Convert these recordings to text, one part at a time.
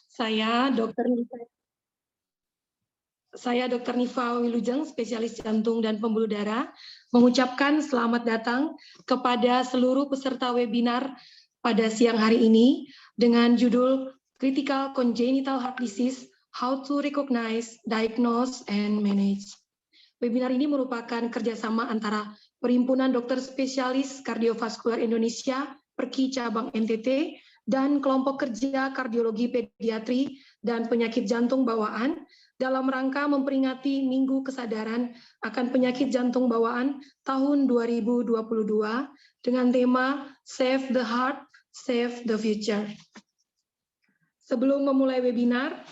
Saya Dr. Nifa Wilujeng, spesialis jantung dan pembuluh darah, mengucapkan selamat datang kepada seluruh peserta webinar pada siang hari ini dengan judul Critical Congenital Heart Disease, How to Recognize, Diagnose, and Manage. Webinar ini merupakan kerjasama antara Perhimpunan Dokter Spesialis Kardiovaskular Indonesia, PERKI Cabang NTT, dan Kelompok Kerja Kardiologi Pediatri dan Penyakit Jantung Bawaan dalam rangka memperingati Minggu Kesadaran akan Penyakit Jantung Bawaan tahun 2022 dengan tema Save the Heart, Save the Future. Sebelum memulai webinar,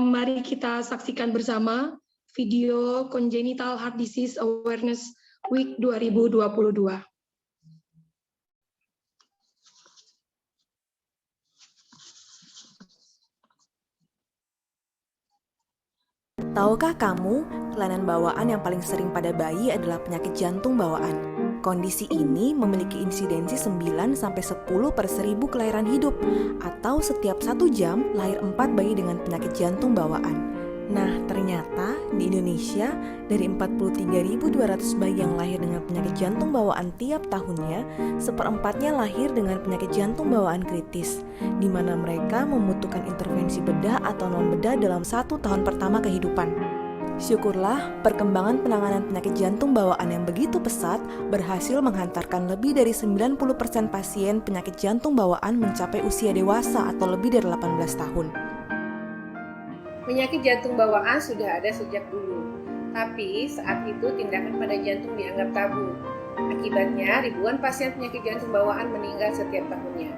mari kita saksikan bersama video Congenital Heart Disease Awareness Week 2022. Tahukah kamu, kelainan bawaan yang paling sering pada bayi adalah penyakit jantung bawaan. Kondisi ini memiliki insidensi 9-10 per 1000 kelahiran hidup, atau setiap 1 jam lahir 4 bayi dengan penyakit jantung bawaan. Nah, ternyata di Indonesia, dari 43.200 bayi yang lahir dengan penyakit jantung bawaan tiap tahunnya, seperempatnya lahir dengan penyakit jantung bawaan kritis, di mana mereka membutuhkan intervensi bedah atau non-bedah dalam 1 tahun pertama kehidupan. Syukurlah, perkembangan penanganan penyakit jantung bawaan yang begitu pesat berhasil menghantarkan lebih dari 90% pasien penyakit jantung bawaan mencapai usia dewasa atau lebih dari 18 tahun. Penyakit jantung bawaan sudah ada sejak dulu, tapi saat itu tindakan pada jantung dianggap tabu. Akibatnya, ribuan pasien penyakit jantung bawaan meninggal setiap tahunnya.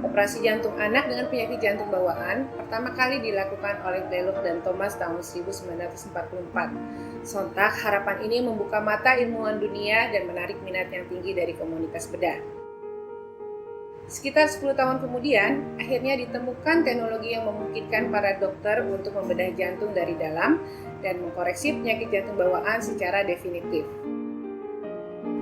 Operasi jantung anak dengan penyakit jantung bawaan pertama kali dilakukan oleh Blalock dan Thomas tahun 1944. Sontak, harapan ini membuka mata ilmuwan dunia dan menarik minat yang tinggi dari komunitas bedah. Sekitar 10 tahun kemudian, akhirnya ditemukan teknologi yang memungkinkan para dokter untuk membedah jantung dari dalam dan mengkoreksi penyakit jantung bawaan secara definitif.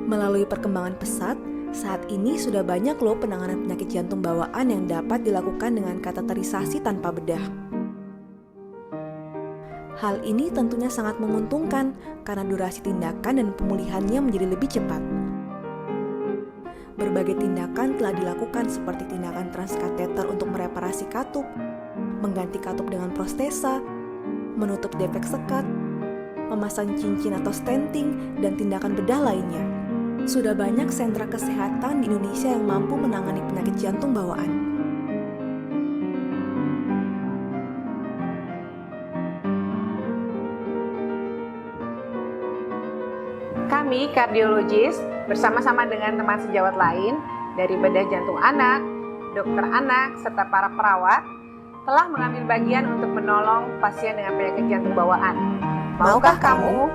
Melalui perkembangan pesat, saat ini sudah banyak loh penanganan penyakit jantung bawaan yang dapat dilakukan dengan kateterisasi tanpa bedah. Hal ini tentunya sangat menguntungkan karena durasi tindakan dan pemulihannya menjadi lebih cepat. Berbagai tindakan telah dilakukan seperti tindakan transkateter untuk mereparasi katup, mengganti katup dengan prostesa, menutup defek sekat, memasang cincin atau stenting, dan tindakan bedah lainnya. Sudah banyak sentra kesehatan di Indonesia yang mampu menangani penyakit jantung bawaan. Kami, kardiologis, bersama-sama dengan teman sejawat lain dari bedah jantung anak, dokter anak, serta para perawat, telah mengambil bagian untuk menolong pasien dengan penyakit jantung bawaan. Maukah kamu?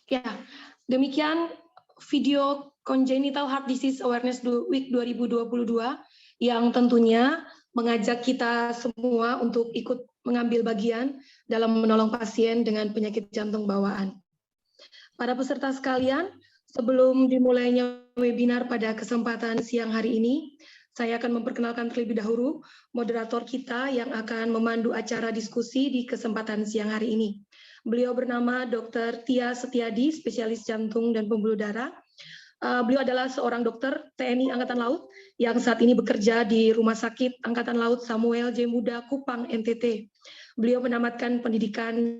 Ya, demikian video Congenital Heart Disease Awareness Week 2022 yang tentunya mengajak kita semua untuk ikut mengambil bagian dalam menolong pasien dengan penyakit jantung bawaan. Para peserta sekalian, sebelum dimulainya webinar pada kesempatan siang hari ini, saya akan memperkenalkan terlebih dahulu moderator kita yang akan memandu acara diskusi di kesempatan siang hari ini. Beliau bernama Dr. Tia Setiadi, spesialis jantung dan pembuluh darah. Beliau adalah seorang dokter TNI Angkatan Laut yang saat ini bekerja di Rumah Sakit Angkatan Laut Samuel J. Muda Kupang, NTT. Beliau menamatkan pendidikan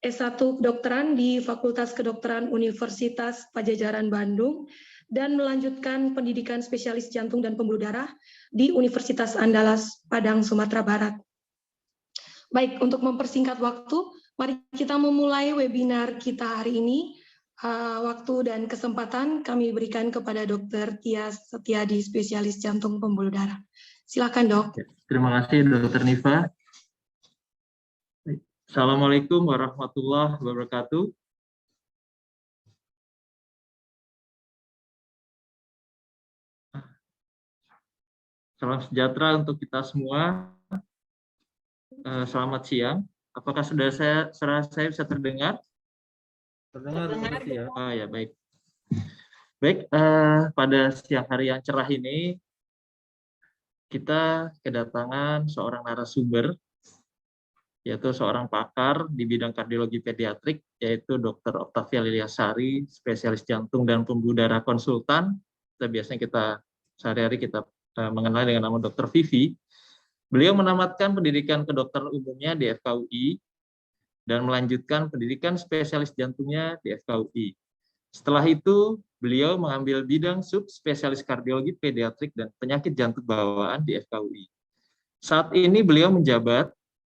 S1 kedokteran di Fakultas Kedokteran Universitas Padjadjaran Bandung dan melanjutkan pendidikan spesialis jantung dan pembuluh darah di Universitas Andalas Padang, Sumatera Barat. Baik, untuk mempersingkat waktu, mari kita memulai webinar kita hari ini. Waktu dan kesempatan kami berikan kepada Dr. Tia Setiadi, spesialis jantung pembuluh darah. Silakan, Dok. Terima kasih, Dr. Nifa. Assalamualaikum warahmatullahi wabarakatuh. Salam sejahtera untuk kita semua. Selamat siang. Apakah suara saya bisa terdengar? Terdengar ya. Oh ya, baik. Baik, pada siang hari yang cerah ini kita kedatangan seorang narasumber, yaitu seorang pakar di bidang kardiologi pediatrik, yaitu Dr. Octavia Liliasari, spesialis jantung dan pembuluh darah konsultan. Biasanya sehari-hari kita mengenal dengan nama Dr. Vivi. Beliau menamatkan pendidikan kedokteran umumnya di FKUI dan melanjutkan pendidikan spesialis jantungnya di FKUI. Setelah itu, beliau mengambil bidang subspesialis kardiologi pediatrik dan penyakit jantung bawaan di FKUI. Saat ini beliau menjabat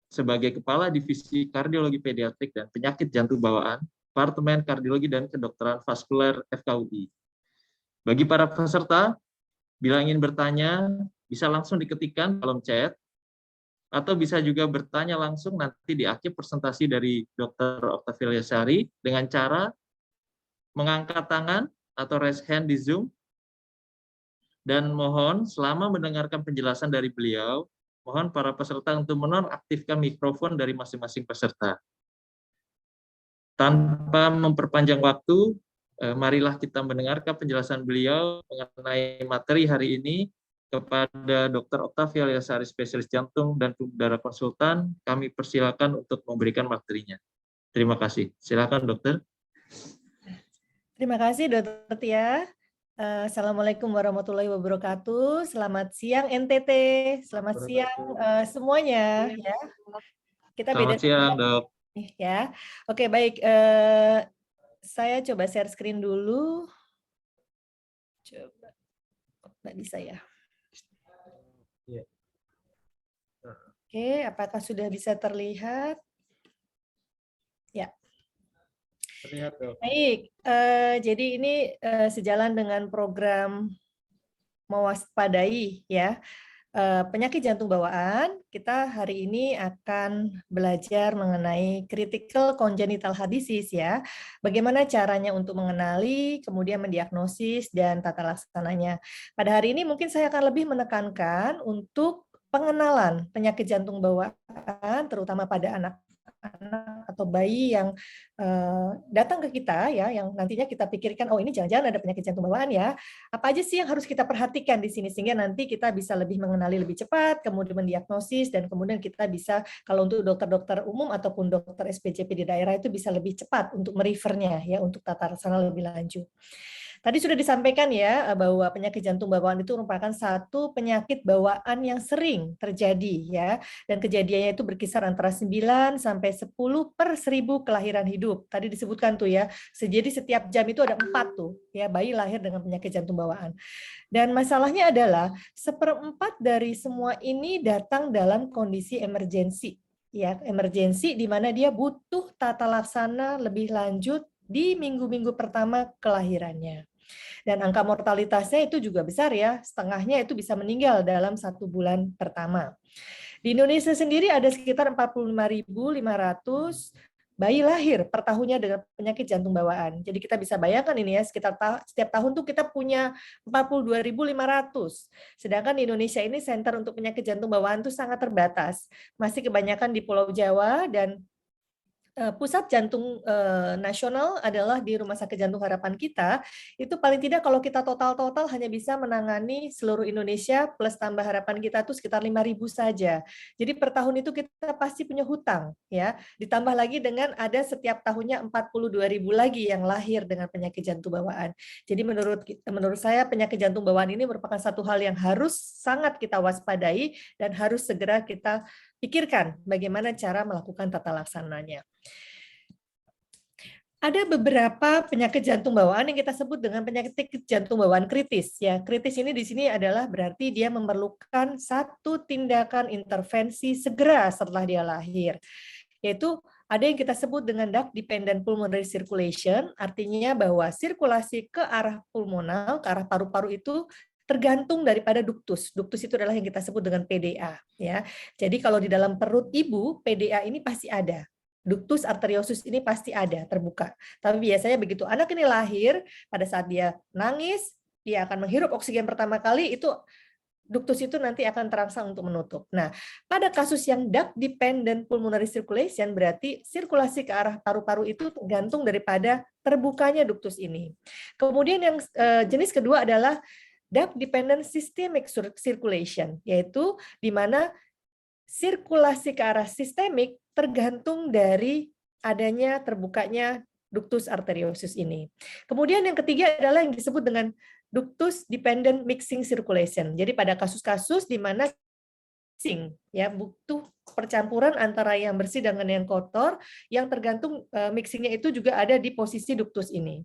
sebagai Kepala Divisi Kardiologi Pediatrik dan Penyakit Jantung Bawaan, Departemen Kardiologi dan Kedokteran Vaskuler FKUI. Bagi para peserta, bila ingin bertanya, bisa langsung diketikkan kolom chat, atau bisa juga bertanya langsung nanti di akhir presentasi dari Dr. Octavia Liliasari dengan cara mengangkat tangan atau raise hand di Zoom. Dan mohon selama mendengarkan penjelasan dari beliau, mohon para peserta untuk menonaktifkan mikrofon dari masing-masing peserta. Tanpa memperpanjang waktu, marilah kita mendengarkan penjelasan beliau mengenai materi hari ini. Kepada Dr. Octavia Liliasari, spesialis jantung dan pembuluh darah konsultan, kami persilakan untuk memberikan materinya. Terima kasih. Silakan, dokter. Terima kasih, Dr. Tia. Assalamualaikum warahmatullahi wabarakatuh. Selamat siang NTT. Selamat siang semuanya. Ya. Kita Selamat siang, dok. Ya. Oke, baik. Saya coba share screen dulu. Coba. Nggak bisa ya. Oke, apakah sudah bisa terlihat? Ya. Terlihat, dok. Baik, jadi ini sejalan dengan program mewaspadai ya penyakit jantung bawaan. Kita hari ini akan belajar mengenai critical congenital heart disease ya. Bagaimana caranya untuk mengenali, kemudian mendiagnosis dan tata laksananya. Pada hari ini mungkin saya akan lebih menekankan untuk pengenalan penyakit jantung bawaan, terutama pada anak atau bayi yang datang ke kita ya, yang nantinya kita pikirkan, oh ini jangan-jangan ada penyakit jantung bawaan ya. Apa aja sih yang harus kita perhatikan di sini sehingga nanti kita bisa lebih mengenali lebih cepat, kemudian mendiagnosis, dan kemudian kita bisa, kalau untuk dokter-dokter umum ataupun dokter SPCP di daerah itu bisa lebih cepat untuk merefernya ya, untuk tata laksana lebih lanjut. Tadi sudah disampaikan ya bahwa penyakit jantung bawaan itu merupakan satu penyakit bawaan yang sering terjadi ya, dan kejadiannya itu berkisar antara 9 sampai 10 per 1000 kelahiran hidup. Tadi disebutkan tuh ya, jadi setiap jam itu ada 4 tuh ya bayi lahir dengan penyakit jantung bawaan. Dan masalahnya adalah 1/4 dari semua ini datang dalam kondisi emergensi ya, emergensi di mana dia butuh tata laksana lebih lanjut di minggu-minggu pertama kelahirannya. Dan angka mortalitasnya itu juga besar ya, setengahnya itu bisa meninggal dalam 1 bulan pertama. Di Indonesia sendiri ada sekitar 45.500 bayi lahir per tahunnya dengan penyakit jantung bawaan. Jadi kita bisa bayangkan ini ya, sekitar setiap tahun tuh kita punya 42.500. Sedangkan di Indonesia ini center untuk penyakit jantung bawaan itu sangat terbatas. Masih kebanyakan di Pulau Jawa, dan pusat jantung nasional adalah di Rumah Sakit Jantung Harapan kita. Itu paling tidak kalau kita total hanya bisa menangani seluruh Indonesia plus tambah harapan kita itu sekitar 5.000 saja. Jadi per tahun itu kita pasti punya hutang ya. Ditambah lagi dengan ada setiap tahunnya 42.000 lagi yang lahir dengan penyakit jantung bawaan. Jadi menurut saya penyakit jantung bawaan ini merupakan satu hal yang harus sangat kita waspadai dan harus segera kita pikirkan bagaimana cara melakukan tata laksananya. Ada beberapa penyakit jantung bawaan yang kita sebut dengan penyakit jantung bawaan kritis. Ya, kritis ini di sini adalah berarti dia memerlukan satu tindakan intervensi segera setelah dia lahir. Yaitu ada yang kita sebut dengan duct dependent pulmonary circulation, artinya bahwa sirkulasi ke arah pulmonal, ke arah paru-paru itu tergantung daripada duktus. Duktus itu adalah yang kita sebut dengan PDA. Ya. Jadi kalau di dalam perut ibu, PDA ini pasti ada. Ductus arteriosus ini pasti ada, terbuka. Tapi biasanya begitu anak ini lahir, pada saat dia nangis, dia akan menghirup oksigen pertama kali, itu duktus itu nanti akan terangsang untuk menutup. Nah, pada kasus yang duct dependent pulmonary circulation berarti sirkulasi ke arah paru-paru itu tergantung daripada terbukanya duktus ini. Kemudian yang jenis kedua adalah duct dependent systemic circulation, yaitu di mana sirkulasi ke arah sistemik tergantung dari adanya terbukanya ductus arteriosus ini. Kemudian yang ketiga adalah yang disebut dengan ductus dependent mixing circulation. Jadi pada kasus-kasus di mana mixing ya butuh percampuran antara yang bersih dengan yang kotor, yang tergantung mixingnya itu juga ada di posisi ductus ini.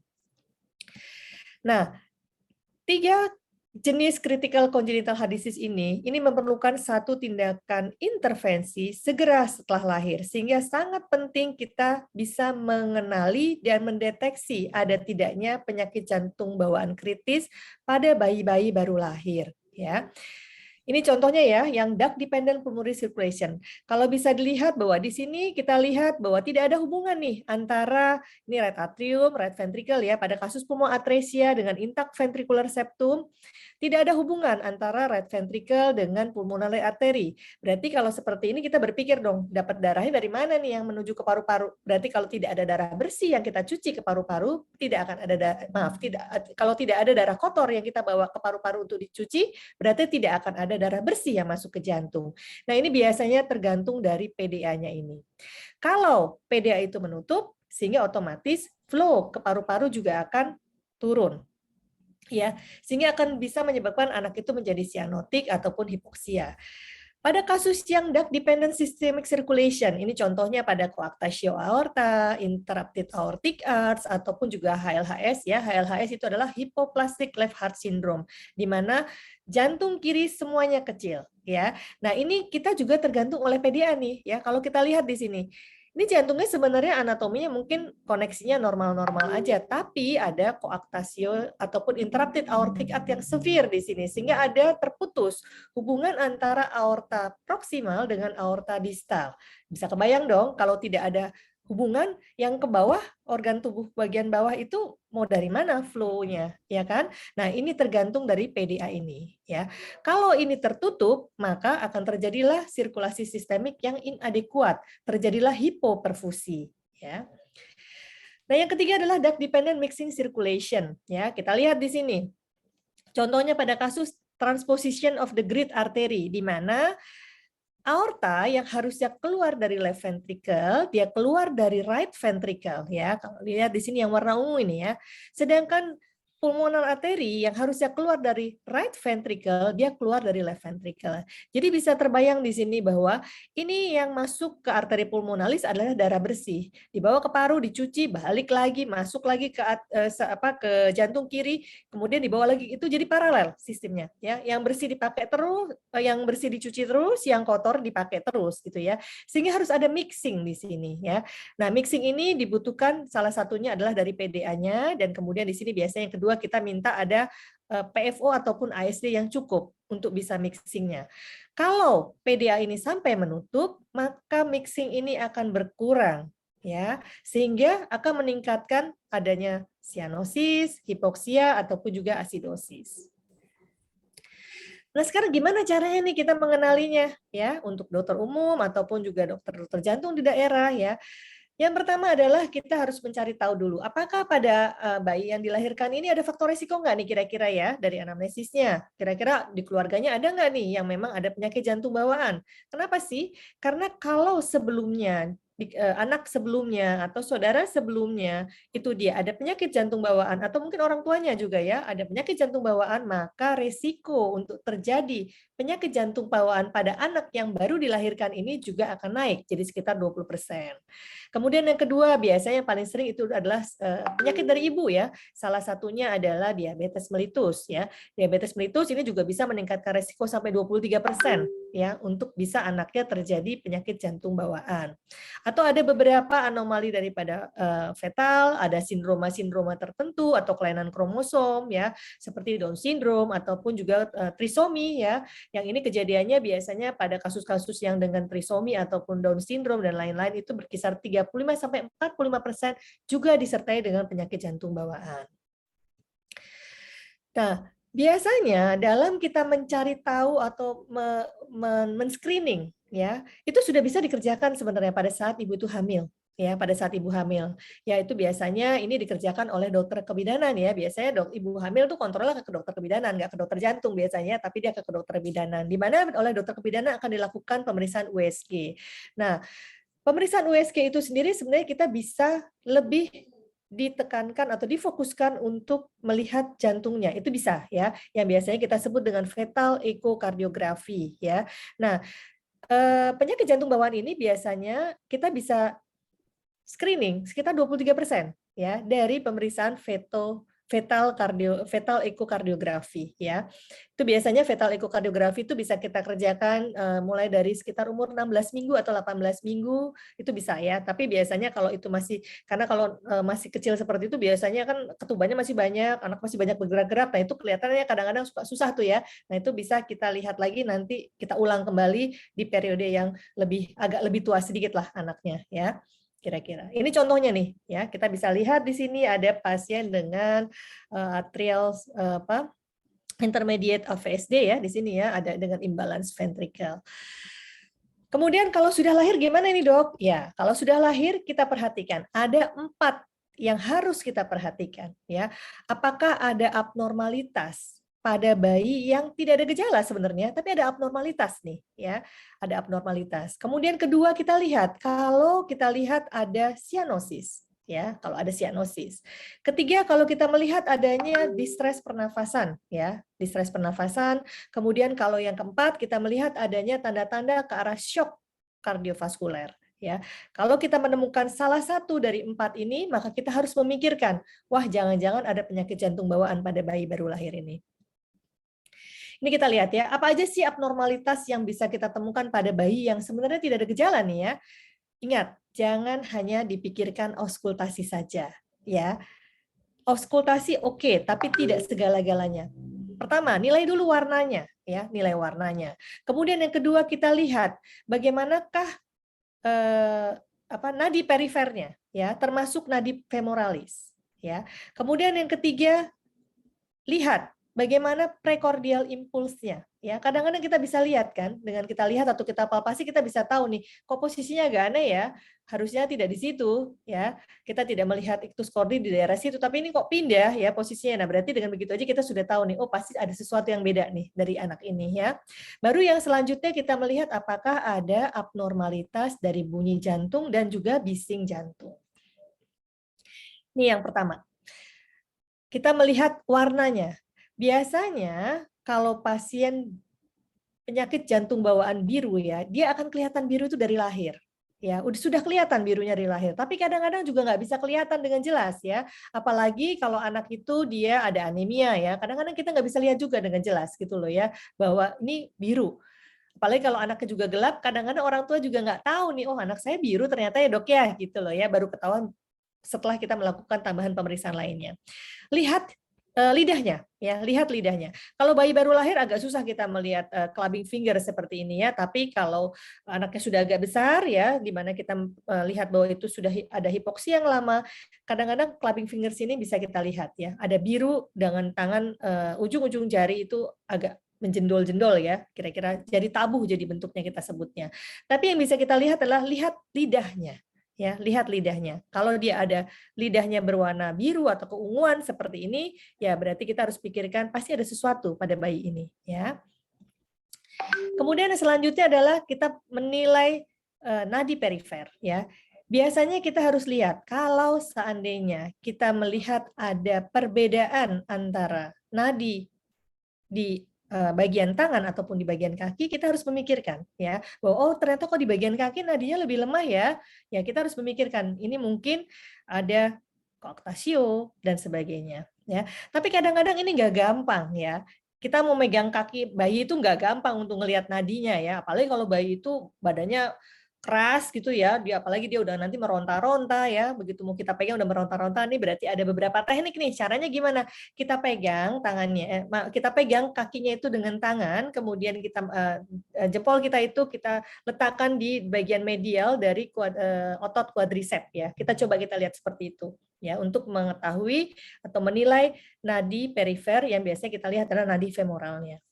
Nah, 3 jenis critical congenital heart disease ini memerlukan satu tindakan intervensi segera setelah lahir, sehingga sangat penting kita bisa mengenali dan mendeteksi ada tidaknya penyakit jantung bawaan kritis pada bayi-bayi baru lahir. Ya. Ini contohnya ya, yang duct dependent pulmonary circulation. Kalau bisa dilihat bahwa di sini kita lihat bahwa tidak ada hubungan nih antara ini right atrium, right ventricle ya, pada kasus pulmonatresia dengan intact ventricular septum, tidak ada hubungan antara right ventricle dengan pulmonary artery. Berarti kalau seperti ini kita berpikir dong, dapat darahnya dari mana nih yang menuju ke paru-paru? Berarti kalau tidak ada darah bersih yang kita cuci ke paru-paru, tidak akan ada kalau tidak ada darah kotor yang kita bawa ke paru-paru untuk dicuci, berarti tidak akan ada darah bersih yang masuk ke jantung. Nah, ini biasanya tergantung dari PDA-nya ini. Kalau PDA itu menutup, sehingga otomatis flow ke paru-paru juga akan turun. Ya, sehingga akan bisa menyebabkan anak itu menjadi cyanotic ataupun hipoksia. Pada kasus yang duct dependent systemic circulation, ini contohnya pada coarctatio aorta, interrupted aortic arch, ataupun juga HLHS ya. HLHS itu adalah hypoplastic left heart syndrome, di mana jantung kiri semuanya kecil ya. Nah, ini kita juga tergantung oleh PDA nih ya. Kalau kita lihat di sini, ini jantungnya sebenarnya anatominya mungkin koneksinya normal-normal aja, tapi ada coarctatio ataupun interrupted aortic arch yang severe di sini, sehingga ada terputus hubungan antara aorta proksimal dengan aorta distal. Bisa kebayang dong kalau tidak ada hubungan yang ke bawah, organ tubuh bagian bawah itu mau dari mana flow-nya, ya kan? Nah, ini tergantung dari PDA ini, ya. Kalau ini tertutup, maka akan terjadilah sirkulasi sistemik yang inadekuat, terjadilah hipoperfusi, ya. Nah, yang ketiga adalah duct dependent mixing circulation, ya. Kita lihat di sini. Contohnya pada kasus transposition of the great artery, di mana aorta yang harusnya keluar dari left ventricle, dia keluar dari right ventricle ya. Kalau lihat di sini yang warna ungu ini ya. Sedangkan pulmonal artery yang harusnya keluar dari right ventricle, dia keluar dari left ventricle. Jadi bisa terbayang di sini bahwa ini yang masuk ke arteri pulmonalis adalah darah bersih. Dibawa ke paru, dicuci, balik lagi, masuk lagi ke ke jantung kiri, kemudian dibawa lagi. Itu jadi paralel sistemnya ya. Yang bersih dipakai terus, yang bersih dicuci terus, yang kotor dipakai terus gitu ya. Sehingga harus ada mixing di sini ya. Nah, mixing ini dibutuhkan salah satunya adalah dari PDA-nya, dan kemudian di sini biasanya yang kedua kita minta ada PFO ataupun ASD yang cukup untuk bisa mixingnya. Kalau PDA ini sampai menutup, maka mixing ini akan berkurang ya, sehingga akan meningkatkan adanya cyanosis, hipoksia ataupun juga asidosis. Nah, sekarang gimana caranya nih kita mengenalinya ya, untuk dokter umum ataupun juga dokter jantung di daerah ya. Yang pertama adalah kita harus mencari tahu dulu, apakah pada bayi yang dilahirkan ini ada faktor risiko nggak nih kira-kira ya dari anamnesisnya. Kira-kira di keluarganya ada nggak nih yang memang ada penyakit jantung bawaan. Kenapa sih? Karena kalau sebelumnya, anak sebelumnya atau saudara sebelumnya itu dia ada penyakit jantung bawaan atau mungkin orang tuanya juga ya ada penyakit jantung bawaan, maka resiko untuk terjadi penyakit jantung bawaan pada anak yang baru dilahirkan ini juga akan naik, jadi sekitar 20%. Kemudian yang kedua, biasanya yang paling sering itu adalah penyakit dari ibu ya. Salah satunya adalah diabetes mellitus ya. Diabetes mellitus ini juga bisa meningkatkan resiko sampai 23% ya untuk bisa anaknya terjadi penyakit jantung bawaan. Atau ada beberapa anomali daripada fetal, ada sindroma-sindroma tertentu atau kelainan kromosom ya, seperti Down syndrome ataupun juga trisomi ya. Yang ini kejadiannya biasanya pada kasus-kasus yang dengan trisomi ataupun Down syndrome dan lain-lain itu berkisar 35-45% juga disertai dengan penyakit jantung bawaan. Nah, biasanya dalam kita mencari tahu atau men-screening ya, itu sudah bisa dikerjakan sebenarnya pada saat ibu itu hamil. Ya, pada saat ibu hamil, ya itu biasanya ini dikerjakan oleh dokter kebidanan ya. Biasanya ibu hamil tuh kontrolnya ke dokter kebidanan, nggak ke dokter jantung biasanya, tapi dia ke dokter kebidanan. Di mana oleh dokter kebidanan akan dilakukan pemeriksaan USG. Nah, pemeriksaan USG itu sendiri sebenarnya kita bisa lebih ditekankan atau difokuskan untuk melihat jantungnya. Itu bisa ya, yang biasanya kita sebut dengan fetal echocardiografi ya. Nah, penyakit jantung bawaan ini biasanya kita bisa screening sekitar 23% ya dari pemeriksaan fetal echocardiografi ya. Itu biasanya fetal echocardiografi itu bisa kita kerjakan mulai dari sekitar umur 16 minggu atau 18 minggu itu bisa ya. Tapi biasanya kalau itu masih, karena kalau masih kecil seperti itu biasanya kan ketubannya masih banyak, anak masih banyak bergerak-gerak. Nah, itu kelihatannya kadang-kadang suka susah tuh ya. Nah, itu bisa kita lihat lagi, nanti kita ulang kembali di periode yang agak lebih tua sedikit lah anaknya ya. Kira-kira. Ini contohnya nih ya, kita bisa lihat di sini ada pasien dengan atrial intermediate AVSD ya, di sini ya ada dengan imbalance ventricle. Kemudian kalau sudah lahir gimana ini dok? Ya, kalau sudah lahir kita perhatikan ada 4 yang harus kita perhatikan ya. Apakah ada abnormalitas pada bayi yang tidak ada gejala sebenarnya, tapi ada abnormalitas nih ya, ada abnormalitas. Kemudian kedua kita lihat, kalau kita lihat ada sianosis ya, kalau ada sianosis. Ketiga, kalau kita melihat adanya distres pernafasan ya, distres pernafasan. Kemudian kalau yang keempat kita melihat adanya tanda-tanda ke arah shock kardiovaskuler. Ya, kalau kita menemukan salah satu dari 4 ini, maka kita harus memikirkan, wah jangan-jangan ada penyakit jantung bawaan pada bayi baru lahir ini. Ini kita lihat ya, apa aja sih abnormalitas yang bisa kita temukan pada bayi yang sebenarnya tidak ada gejala nih ya. Ingat, jangan hanya dipikirkan auskultasi saja ya. Auskultasi oke, tapi tidak segala-galanya. Pertama, nilai dulu warnanya ya, nilai warnanya. Kemudian yang kedua kita lihat bagaimanakah nadi perifernya ya, termasuk nadi femoralis ya. Kemudian yang ketiga, lihat bagaimana prekordial impulsnya ya. Kadang-kadang kita bisa lihat kan, dengan kita lihat atau kita palpasi kita bisa tahu nih, kok posisinya agak aneh ya, harusnya tidak di situ ya. Kita tidak melihat ictus cordi di daerah situ, tapi ini kok pindah ya posisinya. Nah, berarti dengan begitu aja kita sudah tahu nih, oh pasti ada sesuatu yang beda nih dari anak ini ya. Baru yang selanjutnya kita melihat apakah ada abnormalitas dari bunyi jantung dan juga bising jantung. Ini yang pertama. Kita melihat warnanya. Biasanya kalau pasien penyakit jantung bawaan biru ya, dia akan kelihatan biru itu dari lahir. Ya, sudah kelihatan birunya dari lahir, tapi kadang-kadang juga nggak bisa kelihatan dengan jelas ya. Apalagi kalau anak itu dia ada anemia ya, kadang-kadang kita nggak bisa lihat juga dengan jelas gitu loh ya, bahwa ini biru. Apalagi kalau anaknya juga gelap, kadang-kadang orang tua juga nggak tahu nih, oh anak saya biru ternyata ya dok ya, gitu loh ya, baru ketahuan setelah kita melakukan tambahan pemeriksaan lainnya. Lihat lidahnya, ya lihat lidahnya. Kalau bayi baru lahir agak susah kita melihat clubbing finger seperti ini ya. Tapi kalau anaknya sudah agak besar ya, di mana kita lihat bahwa itu sudah ada hipoksia yang lama, kadang-kadang clubbing finger sini bisa kita lihat ya. Ada biru dengan tangan ujung-ujung jari itu agak menjendol-jendol ya, kira-kira jadi tabuh jadi bentuknya kita sebutnya. Tapi yang bisa kita lihat adalah lihat lidahnya. Ya, lihat lidahnya. Kalau dia ada lidahnya berwarna biru atau keunguan seperti ini, ya berarti kita harus pikirkan pasti ada sesuatu pada bayi ini, ya. Kemudian yang selanjutnya adalah kita menilai nadi perifer, ya. Biasanya kita harus lihat kalau seandainya kita melihat ada perbedaan antara nadi di bagian tangan ataupun di bagian kaki, kita harus memikirkan ya bahwa oh ternyata kok di bagian kaki nadinya lebih lemah ya. Ya kita harus memikirkan ini mungkin ada koaktasio dan sebagainya ya. Tapi kadang-kadang ini nggak gampang ya. Kita mau megang kaki bayi itu nggak gampang untuk ngelihat nadinya ya. Apalagi kalau bayi itu badannya keras gitu ya, dia apalagi dia udah nanti meronta-ronta ya, begitu mau kita pegang udah meronta-ronta, nih berarti ada beberapa teknik nih, caranya gimana? Kita pegang tangannya, kita pegang kakinya itu dengan tangan, kemudian kita jempol kita itu kita letakkan di bagian medial dari otot quadricep ya. Kita coba kita lihat seperti itu ya, untuk mengetahui atau menilai nadi perifer yang biasanya kita lihat adalah nadi femoralnya.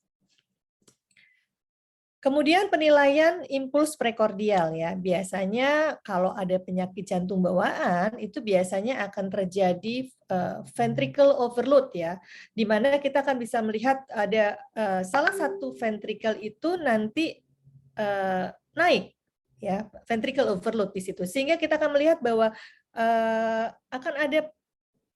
Kemudian penilaian impuls prekordial ya. Biasanya kalau ada penyakit jantung bawaan itu biasanya akan terjadi ventricle overload ya. Di mana kita akan bisa melihat ada salah satu ventricle itu nanti naik ya, ventricle overload di situ. Sehingga kita akan melihat bahwa akan ada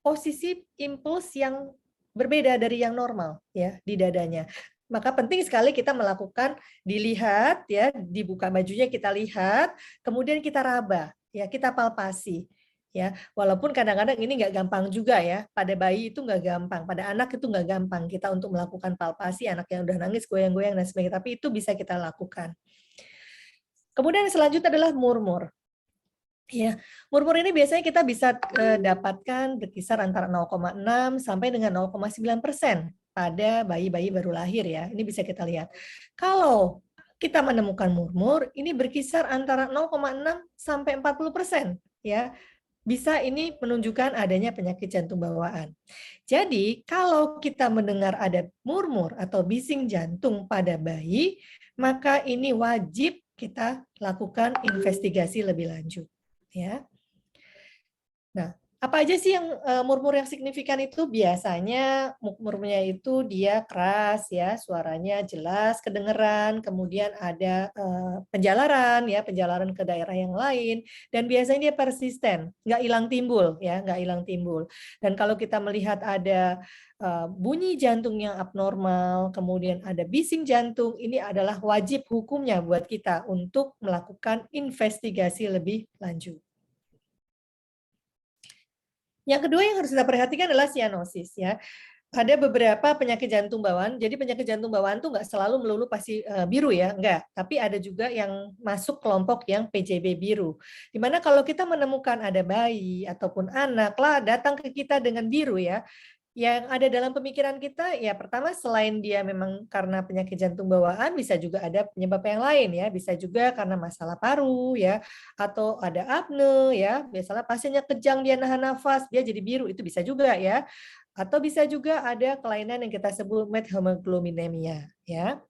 posisi impuls yang berbeda dari yang normal ya di dadanya. Maka penting sekali kita melakukan dilihat ya, dibuka bajunya kita lihat, kemudian kita raba ya, kita palpasi ya. Walaupun kadang-kadang ini nggak gampang juga ya, pada bayi itu nggak gampang, pada anak itu nggak gampang kita untuk melakukan palpasi, anak yang udah nangis goyang-goyang dan sebagainya, tapi itu bisa kita lakukan. Kemudian yang selanjutnya adalah murmur. Ya, murmur ini biasanya kita bisa dapatkan berkisar antara 0,6 sampai dengan 0,9% pada bayi-bayi baru lahir ya. Ini bisa kita lihat. Kalau kita menemukan murmur, ini berkisar antara 0,6 sampai 40% ya. Bisa ini menunjukkan adanya penyakit jantung bawaan. Jadi, kalau kita mendengar ada murmur atau bising jantung pada bayi, maka ini wajib kita lakukan investigasi lebih lanjut. Ya. Nah, apa aja sih yang murmur yang signifikan itu? Biasanya murmurnya itu dia keras ya, suaranya jelas kedengeran, kemudian ada penjalaran ya, penjalaran ke daerah yang lain, dan biasanya dia persisten, nggak hilang timbul ya, nggak hilang timbul. Dan kalau kita melihat ada bunyi jantung yang abnormal, kemudian ada bising jantung, ini adalah wajib hukumnya buat kita untuk melakukan investigasi lebih lanjut. Yang kedua yang harus kita perhatikan adalah sianosis ya. Ada beberapa penyakit jantung bawaan, jadi penyakit jantung bawaan tuh nggak selalu melulu pasti biru ya, enggak. Tapi ada juga yang masuk kelompok yang PJB biru. Dimana kalau kita menemukan ada bayi ataupun anak lah datang ke kita dengan biru ya, yang ada dalam pemikiran kita ya pertama selain dia memang karena penyakit jantung bawaan bisa juga ada penyebab yang lain ya, bisa juga karena masalah paru ya, atau ada apne ya, biasanya pasiennya kejang dia nahan nafas dia jadi biru, itu bisa juga ya, atau bisa juga ada kelainan yang kita sebut methemoglobinemia ya.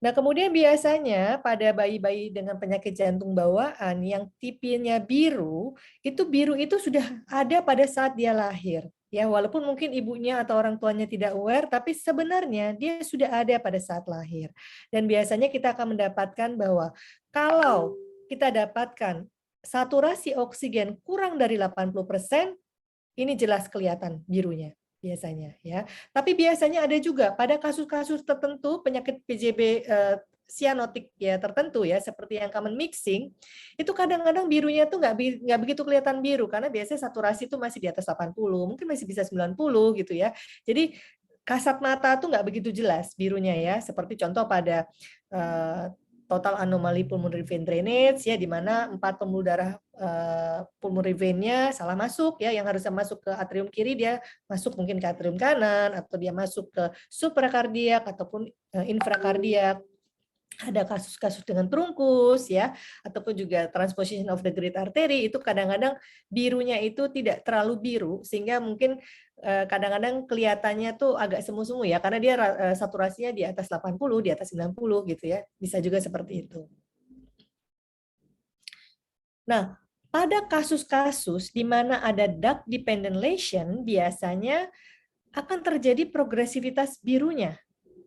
Nah, kemudian biasanya pada bayi-bayi dengan penyakit jantung bawaan yang tipenya biru itu sudah ada pada saat dia lahir. Ya, walaupun mungkin ibunya atau orang tuanya tidak aware, tapi sebenarnya dia sudah ada pada saat lahir. Dan biasanya kita akan mendapatkan bahwa kalau kita dapatkan saturasi oksigen kurang dari 80%, ini jelas kelihatan birunya biasanya ya. Tapi biasanya ada juga pada kasus-kasus tertentu penyakit PJB sianotik ya tertentu ya seperti yang common mixing itu kadang-kadang birunya tuh nggak begitu kelihatan biru karena biasanya saturasi itu masih di atas 80, mungkin masih bisa 90 gitu ya. Jadi kasat mata tuh nggak begitu jelas birunya ya, seperti contoh pada total anomali pulmonary vein drainage ya, di mana 4 pembuluh darah pulmonary vein-nya salah masuk ya, yang harusnya masuk ke atrium kiri dia masuk mungkin ke atrium kanan, atau dia masuk ke suprakardiak ataupun infrakardiak. Ada kasus-kasus dengan trunkus ya, ataupun juga transposition of the great artery, itu kadang-kadang birunya itu tidak terlalu biru sehingga mungkin kadang-kadang kelihatannya tuh agak semu-semu ya karena dia saturasinya di atas 80, di atas 90 gitu ya. Bisa juga seperti itu. Nah, pada kasus-kasus di mana ada duct dependent lesion biasanya akan terjadi progresivitas birunya.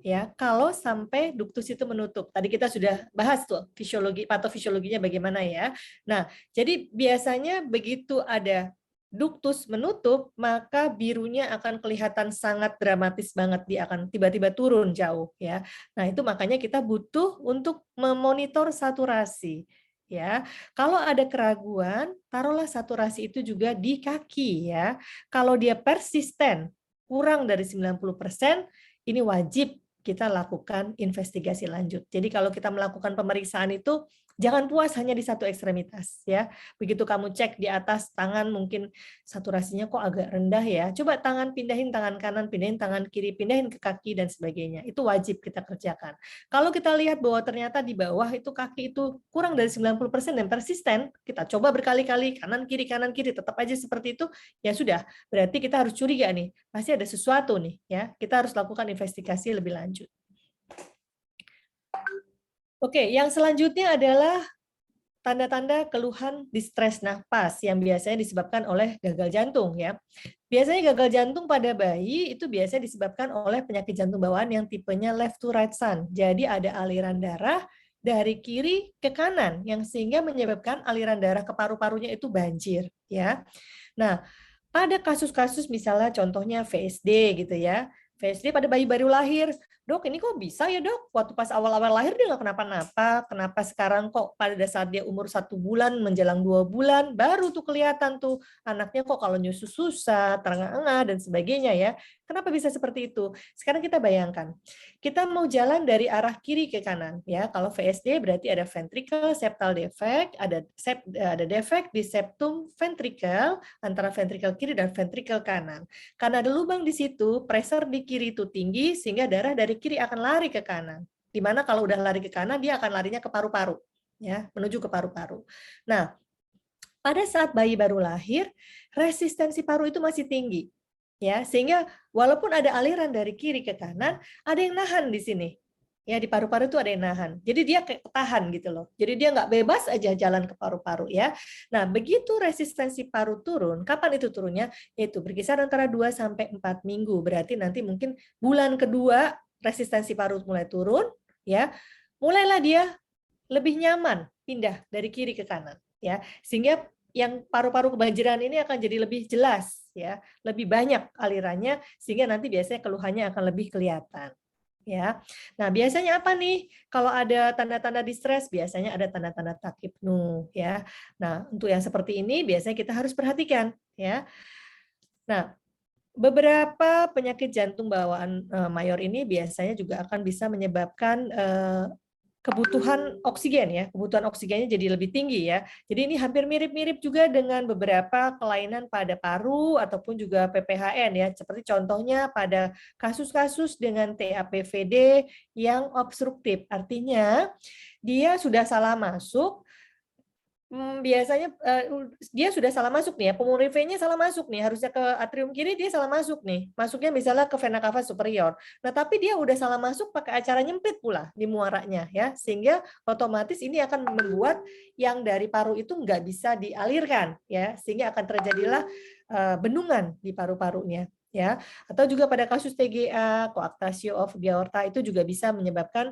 Ya, kalau sampai duktus itu menutup. Tadi kita sudah bahas tuh fisiologi, patofisiologinya bagaimana ya. Nah, jadi biasanya begitu ada duktus menutup, maka birunya akan kelihatan sangat dramatis banget, dia akan tiba-tiba turun jauh ya. Nah, itu makanya kita butuh untuk memonitor saturasi. Ya, kalau ada keraguan, taruhlah saturasi itu juga di kaki ya. Kalau dia persisten kurang dari 90%, ini wajib kita lakukan investigasi lanjut. Jadi kalau kita melakukan pemeriksaan itu Jangan puas hanya di satu ekstremitas ya. Begitu kamu cek di atas tangan mungkin saturasinya kok agak rendah ya. Coba pindahin tangan kanan, pindahin tangan kiri, pindahin ke kaki dan sebagainya. Itu wajib kita kerjakan. Kalau kita lihat bahwa ternyata di bawah itu kaki itu kurang dari 90% dan persisten, kita coba berkali-kali kanan kiri tetap aja seperti itu, ya sudah. Berarti kita harus curiga nih. Pasti ada sesuatu nih ya. Kita harus lakukan investigasi lebih lanjut. Oke, yang selanjutnya adalah tanda-tanda keluhan distres nafas yang biasanya disebabkan oleh gagal jantung ya. Biasanya gagal jantung pada bayi itu biasanya disebabkan oleh penyakit jantung bawaan yang tipenya left to right shunt. Jadi ada aliran darah dari kiri ke kanan yang sehingga menyebabkan aliran darah ke paru-parunya itu banjir ya. Nah, pada kasus-kasus misalnya contohnya VSD gitu ya. VSD pada bayi baru lahir, dok ini kok bisa ya dok, waktu pas awal-awal lahir dia nggak kenapa-napa, kenapa sekarang kok pada saat dia umur 1 bulan menjelang 2 bulan, baru tuh kelihatan tuh anaknya kok kalau nyusu susah, terengah-engah, dan sebagainya ya. Kenapa bisa seperti itu? Sekarang kita bayangkan, kita mau jalan dari arah kiri ke kanan ya. Kalau VSD berarti ada ventricle septal defect, ada defect di septum ventricle antara ventricle kiri dan ventricle kanan. Karena ada lubang di situ, pressure di kiri itu tinggi sehingga darah dari kiri akan lari ke kanan. Di mana kalau udah lari ke kanan dia akan larinya ke paru-paru ya, menuju ke paru-paru. Nah, pada saat bayi baru lahir, resistensi paru itu masih tinggi. Ya, sehingga walaupun ada aliran dari kiri ke kanan, ada yang nahan di sini. Ya, di paru-paru itu ada yang nahan. Jadi dia ketahan gitu loh. Jadi dia nggak bebas aja jalan ke paru-paru ya. Nah, begitu resistensi paru turun, kapan itu turunnya? Itu berkisar antara 2 sampai 4 minggu. Berarti nanti mungkin bulan kedua resistensi paru mulai turun ya. Mulailah dia lebih nyaman pindah dari kiri ke kanan ya. Sehingga yang paru-paru kebanjiran ini akan jadi lebih jelas ya, lebih banyak alirannya sehingga nanti biasanya keluhannya akan lebih kelihatan ya. Nah, biasanya apa nih? Kalau ada tanda-tanda distres biasanya ada tanda-tanda takipnu ya. Nah, untuk yang seperti ini biasanya kita harus perhatikan ya. Nah, beberapa penyakit jantung bawaan mayor ini biasanya juga akan bisa menyebabkan kebutuhan oksigen ya, kebutuhan oksigennya jadi lebih tinggi ya. Jadi ini hampir mirip-mirip juga dengan beberapa kelainan pada paru ataupun juga PPHN ya. Seperti contohnya pada kasus-kasus dengan TAPVD yang obstruktif. Artinya dia sudah salah masuk, biasanya dia sudah salah masuk nih ya, pembuluh V-nya salah masuk nih, harusnya ke atrium kiri dia salah masuk nih, masuknya misalnya ke vena cava superior. Nah tapi dia udah salah masuk pakai acara nyempit pula di muaranya ya, sehingga otomatis ini akan membuat yang dari paru itu nggak bisa dialirkan ya, sehingga akan terjadilah bendungan di paru-parunya ya. Atau juga pada kasus TGA, coarctatio of aorta itu juga bisa menyebabkan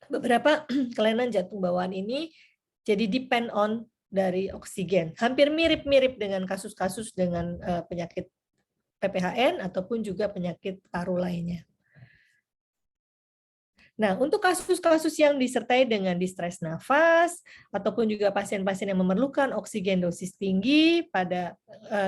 beberapa kelainan jantung bawaan ini jadi depend on dari oksigen. Hampir mirip-mirip dengan kasus-kasus dengan penyakit PPHN ataupun juga penyakit paru lainnya. Nah, untuk kasus-kasus yang disertai dengan distres nafas ataupun juga pasien-pasien yang memerlukan oksigen dosis tinggi pada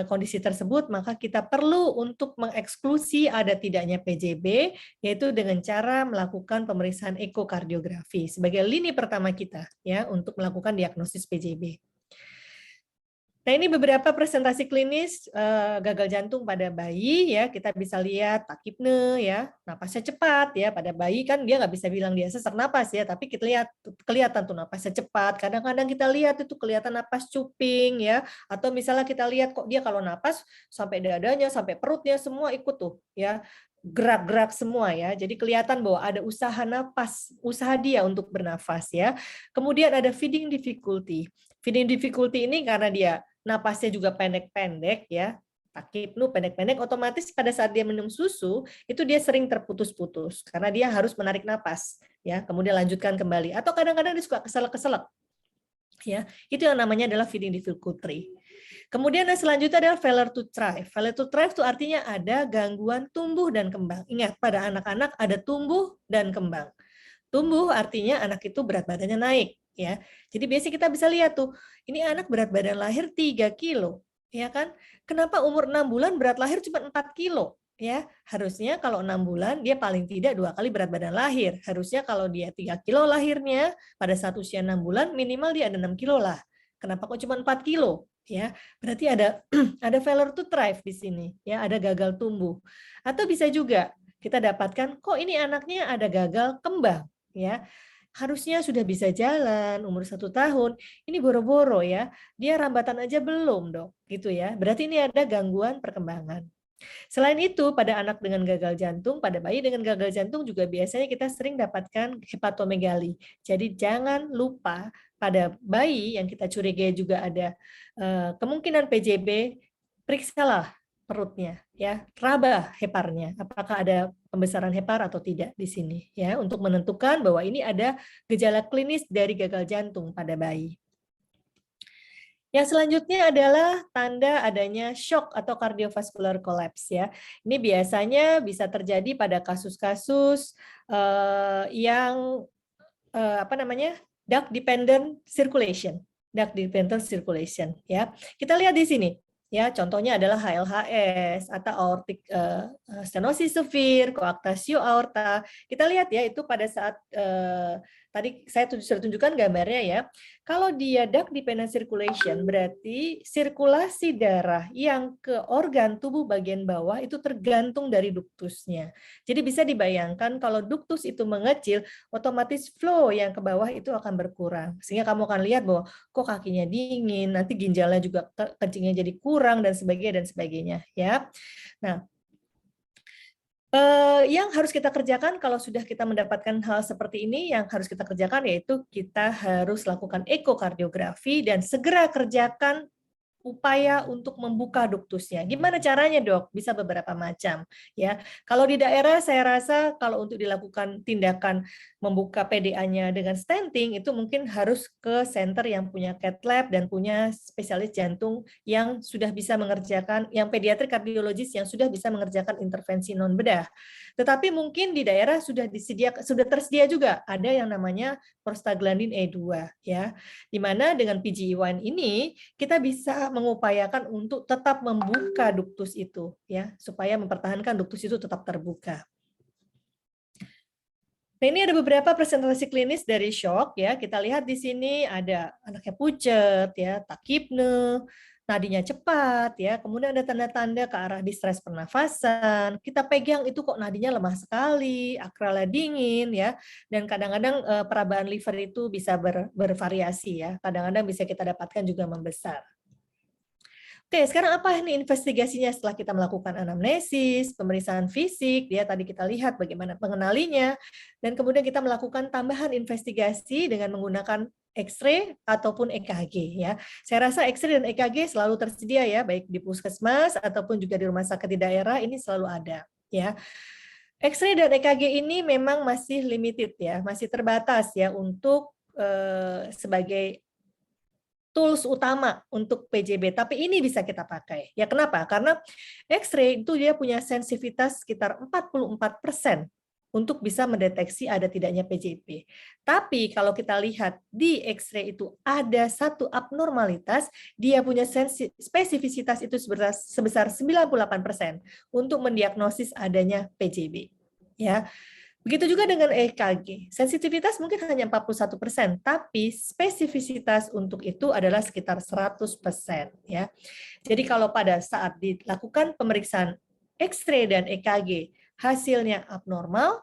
kondisi tersebut, maka kita perlu untuk mengeksklusi ada tidaknya PJB, yaitu dengan cara melakukan pemeriksaan ekokardiografi sebagai lini pertama kita ya untuk melakukan diagnosis PJB. Nah, ini beberapa presentasi klinis gagal jantung pada bayi ya. Kita bisa lihat takipne ya, napasnya cepat ya. Pada bayi kan dia nggak bisa bilang dia sesak napas ya, tapi kita lihat kelihatan tuh napasnya cepat. Kadang-kadang kita lihat itu kelihatan napas cuping ya, atau misalnya kita lihat kok dia kalau napas sampai dadanya, sampai perutnya semua ikut tuh ya. Gerak-gerak semua ya. Jadi kelihatan bahwa ada usaha napas, usaha dia untuk bernafas ya. Kemudian ada feeding difficulty. Feeding difficulty ini karena dia napasnya juga pendek-pendek ya, takipnu pendek-pendek, otomatis pada saat dia minum susu itu dia sering terputus-putus karena dia harus menarik napas ya, kemudian lanjutkan kembali, atau kadang-kadang dia suka keselak-keselak ya. Itu yang namanya adalah feeding difficulty. Kemudian yang selanjutnya adalah failure to thrive. Failure to thrive itu artinya ada gangguan tumbuh dan kembang. Ingat, pada anak-anak ada tumbuh dan kembang. Tumbuh artinya anak itu berat badannya naik. Ya, jadi biasanya kita bisa lihat tuh, ini anak berat badan lahir 3 kilo, ya kan? Kenapa umur 6 bulan berat lahir cuma 4 kilo? Ya, harusnya kalau 6 bulan dia paling tidak 2 kali berat badan lahir. Harusnya kalau dia 3 kilo lahirnya, pada saat usia 6 bulan minimal dia ada 6 kilo lah. Kenapa kok cuma 4 kilo? Ya, berarti ada ada failure to thrive di sini, ya, ada gagal tumbuh. Atau bisa juga kita dapatkan kok ini anaknya ada gagal kembang, ya. Harusnya sudah bisa jalan umur 1 tahun, ini boro-boro ya, dia rambatan aja belum dok, gitu ya. Berarti ini ada gangguan perkembangan. Selain itu, pada anak dengan gagal jantung, pada bayi dengan gagal jantung juga biasanya kita sering dapatkan hepatomegali. Jadi jangan lupa pada bayi yang kita curigai juga ada kemungkinan PJB, periksalah perutnya, ya, raba heparnya, apakah ada pembesaran hepar atau tidak di sini, ya, untuk menentukan bahwa ini ada gejala klinis dari gagal jantung pada bayi. Yang selanjutnya adalah tanda adanya shock atau cardiovascular collapse ya. Ini biasanya bisa terjadi pada kasus-kasus yang duct dependent circulation. Duct dependent circulation ya. Kita lihat di sini. Ya, contohnya adalah HLHS atau aortic stenosis severe, coarctatio aorta. Kita lihat ya itu pada saat tadi saya sudah tunjukkan gambarnya ya. Kalau dia duct dependent circulation berarti sirkulasi darah yang ke organ tubuh bagian bawah itu tergantung dari duktusnya. Jadi bisa dibayangkan kalau duktus itu mengecil, otomatis flow yang ke bawah itu akan berkurang. Sehingga kamu akan lihat bahwa kok kakinya dingin, nanti ginjalnya juga kencingnya jadi kurang dan sebagainya ya. Nah, yang harus kita kerjakan kalau sudah kita mendapatkan hal seperti ini, yang harus kita kerjakan yaitu kita harus lakukan ekokardiografi dan segera kerjakan upaya untuk membuka duktusnya. Gimana caranya, Dok? Bisa beberapa macam, ya. Kalau di daerah saya rasa kalau untuk dilakukan tindakan membuka PDA-nya dengan stenting itu mungkin harus ke center yang punya cath lab dan punya spesialis jantung yang sudah bisa mengerjakan, yang pediatrik kardiologis yang sudah bisa mengerjakan intervensi non bedah. Tetapi mungkin di daerah sudah tersedia juga ada yang namanya prostaglandin E2 ya. Di mana dengan PGE1 ini kita bisa mengupayakan untuk tetap membuka duktus itu ya, supaya mempertahankan duktus itu tetap terbuka. Nah, ini ada beberapa presentasi klinis dari shock ya. Kita lihat di sini ada anaknya pucet ya, takipne, nadinya cepat ya, kemudian ada tanda-tanda ke arah distres pernafasan. Kita pegang itu kok nadinya lemah sekali, akralnya dingin ya, dan kadang-kadang perabaan liver itu bisa bervariasi ya. Kadang-kadang bisa kita dapatkan juga membesar. Oke, sekarang apa nih investigasinya setelah kita melakukan anamnesis, pemeriksaan fisik, ya tadi kita lihat bagaimana mengenalinya, dan kemudian kita melakukan tambahan investigasi dengan menggunakan X-ray ataupun EKG ya. Saya rasa X-ray dan EKG selalu tersedia ya, baik di puskesmas ataupun juga di rumah sakit di daerah ini selalu ada ya. X-ray dan EKG ini memang masih limited ya, masih terbatas ya untuk sebagai tools utama untuk PJB, tapi ini bisa kita pakai. Ya kenapa? Karena X-ray itu dia punya sensitivitas sekitar 44% untuk bisa mendeteksi ada tidaknya PJB. Tapi kalau kita lihat di X-ray itu ada satu abnormalitas, dia punya spesifisitas itu sebesar 98% untuk mendiagnosis adanya PJB. Ya. Begitu juga dengan EKG. Sensitivitas mungkin hanya 41%, tapi spesifisitas untuk itu adalah sekitar 100%. Ya. Jadi kalau pada saat dilakukan pemeriksaan X-ray dan EKG, hasilnya abnormal,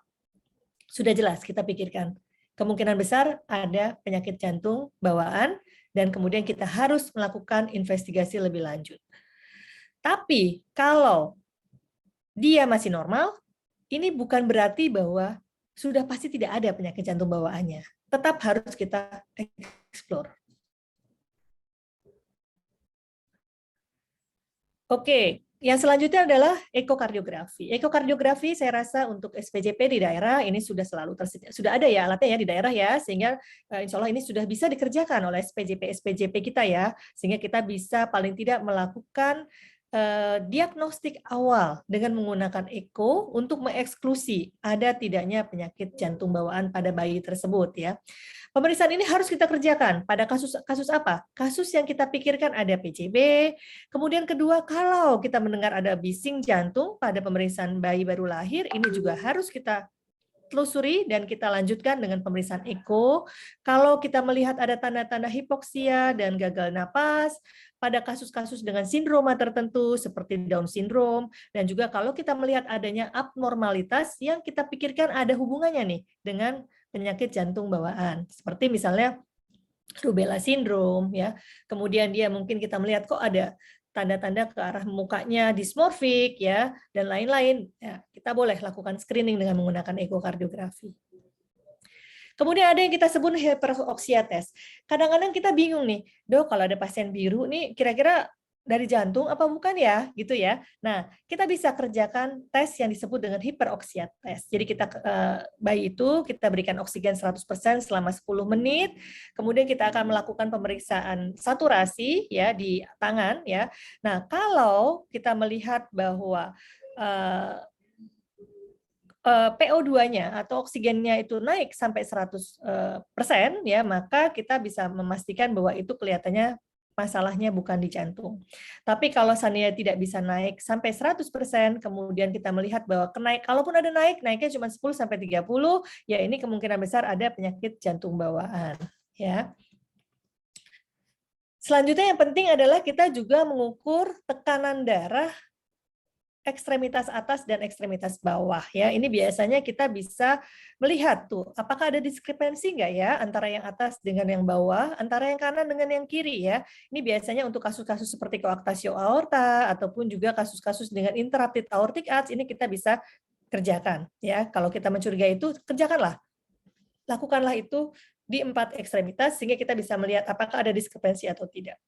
sudah jelas kita pikirkan. Kemungkinan besar ada penyakit jantung bawaan, dan kemudian kita harus melakukan investigasi lebih lanjut. Tapi kalau dia masih normal, ini bukan berarti bahwa sudah pasti tidak ada penyakit jantung bawaannya. Tetap harus kita explore. Oke, yang selanjutnya adalah ekokardiografi. Ekokardiografi saya rasa untuk SPJP di daerah ini sudah selalu tersedia. Sudah ada ya alatnya ya di daerah ya, sehingga insya Allah ini sudah bisa dikerjakan oleh SPJP kita ya, sehingga kita bisa paling tidak melakukan diagnostik awal dengan menggunakan eko untuk mengeksklusi ada tidaknya penyakit jantung bawaan pada bayi tersebut ya. Pemeriksaan ini harus kita kerjakan pada kasus apa? Kasus yang kita pikirkan ada PCB. Kemudian kedua, kalau kita mendengar ada bising jantung pada pemeriksaan bayi baru lahir, ini juga harus kita telusuri dan kita lanjutkan dengan pemeriksaan eko. Kalau kita melihat ada tanda-tanda hipoksia dan gagal napas pada kasus-kasus dengan sindroma tertentu seperti Down syndrome, dan juga kalau kita melihat adanya abnormalitas yang kita pikirkan ada hubungannya nih dengan penyakit jantung bawaan, seperti misalnya rubella syndrome ya. Kemudian dia mungkin kita melihat kok ada tanda-tanda ke arah mukanya dismorfik ya dan lain-lain, ya, kita boleh lakukan screening dengan menggunakan ekokardiografi. Kemudian ada yang kita sebut hyperoxia test. Kadang-kadang kita bingung nih, Dok, kalau ada pasien biru nih kira-kira dari jantung apa bukan ya, gitu ya. Nah, kita bisa kerjakan tes yang disebut dengan hyperoxia test. Jadi kita bayi itu kita berikan oksigen 100% selama 10 menit. Kemudian kita akan melakukan pemeriksaan saturasi ya di tangan ya. Nah, kalau kita melihat bahwa PO2-nya atau oksigennya itu naik sampai 100% ya, maka kita bisa memastikan bahwa itu kelihatannya masalahnya bukan di jantung. Tapi kalau seandainya tidak bisa naik sampai 100%, kemudian kita melihat bahwa kalaupun ada naiknya cuma 10 sampai 30, ya ini kemungkinan besar ada penyakit jantung bawaan, ya. Selanjutnya yang penting adalah kita juga mengukur tekanan darah ekstremitas atas dan ekstremitas bawah ya. Ini biasanya kita bisa melihat tuh apakah ada diskrepansi nggak ya antara yang atas dengan yang bawah, antara yang kanan dengan yang kiri ya. Ini biasanya untuk kasus-kasus seperti koaktasio aorta ataupun juga kasus-kasus dengan interrupted aortic arch ini kita bisa kerjakan ya. Kalau kita mencurigai itu kerjakanlah. Lakukanlah itu di 4 ekstremitas sehingga kita bisa melihat apakah ada diskrepansi atau tidak.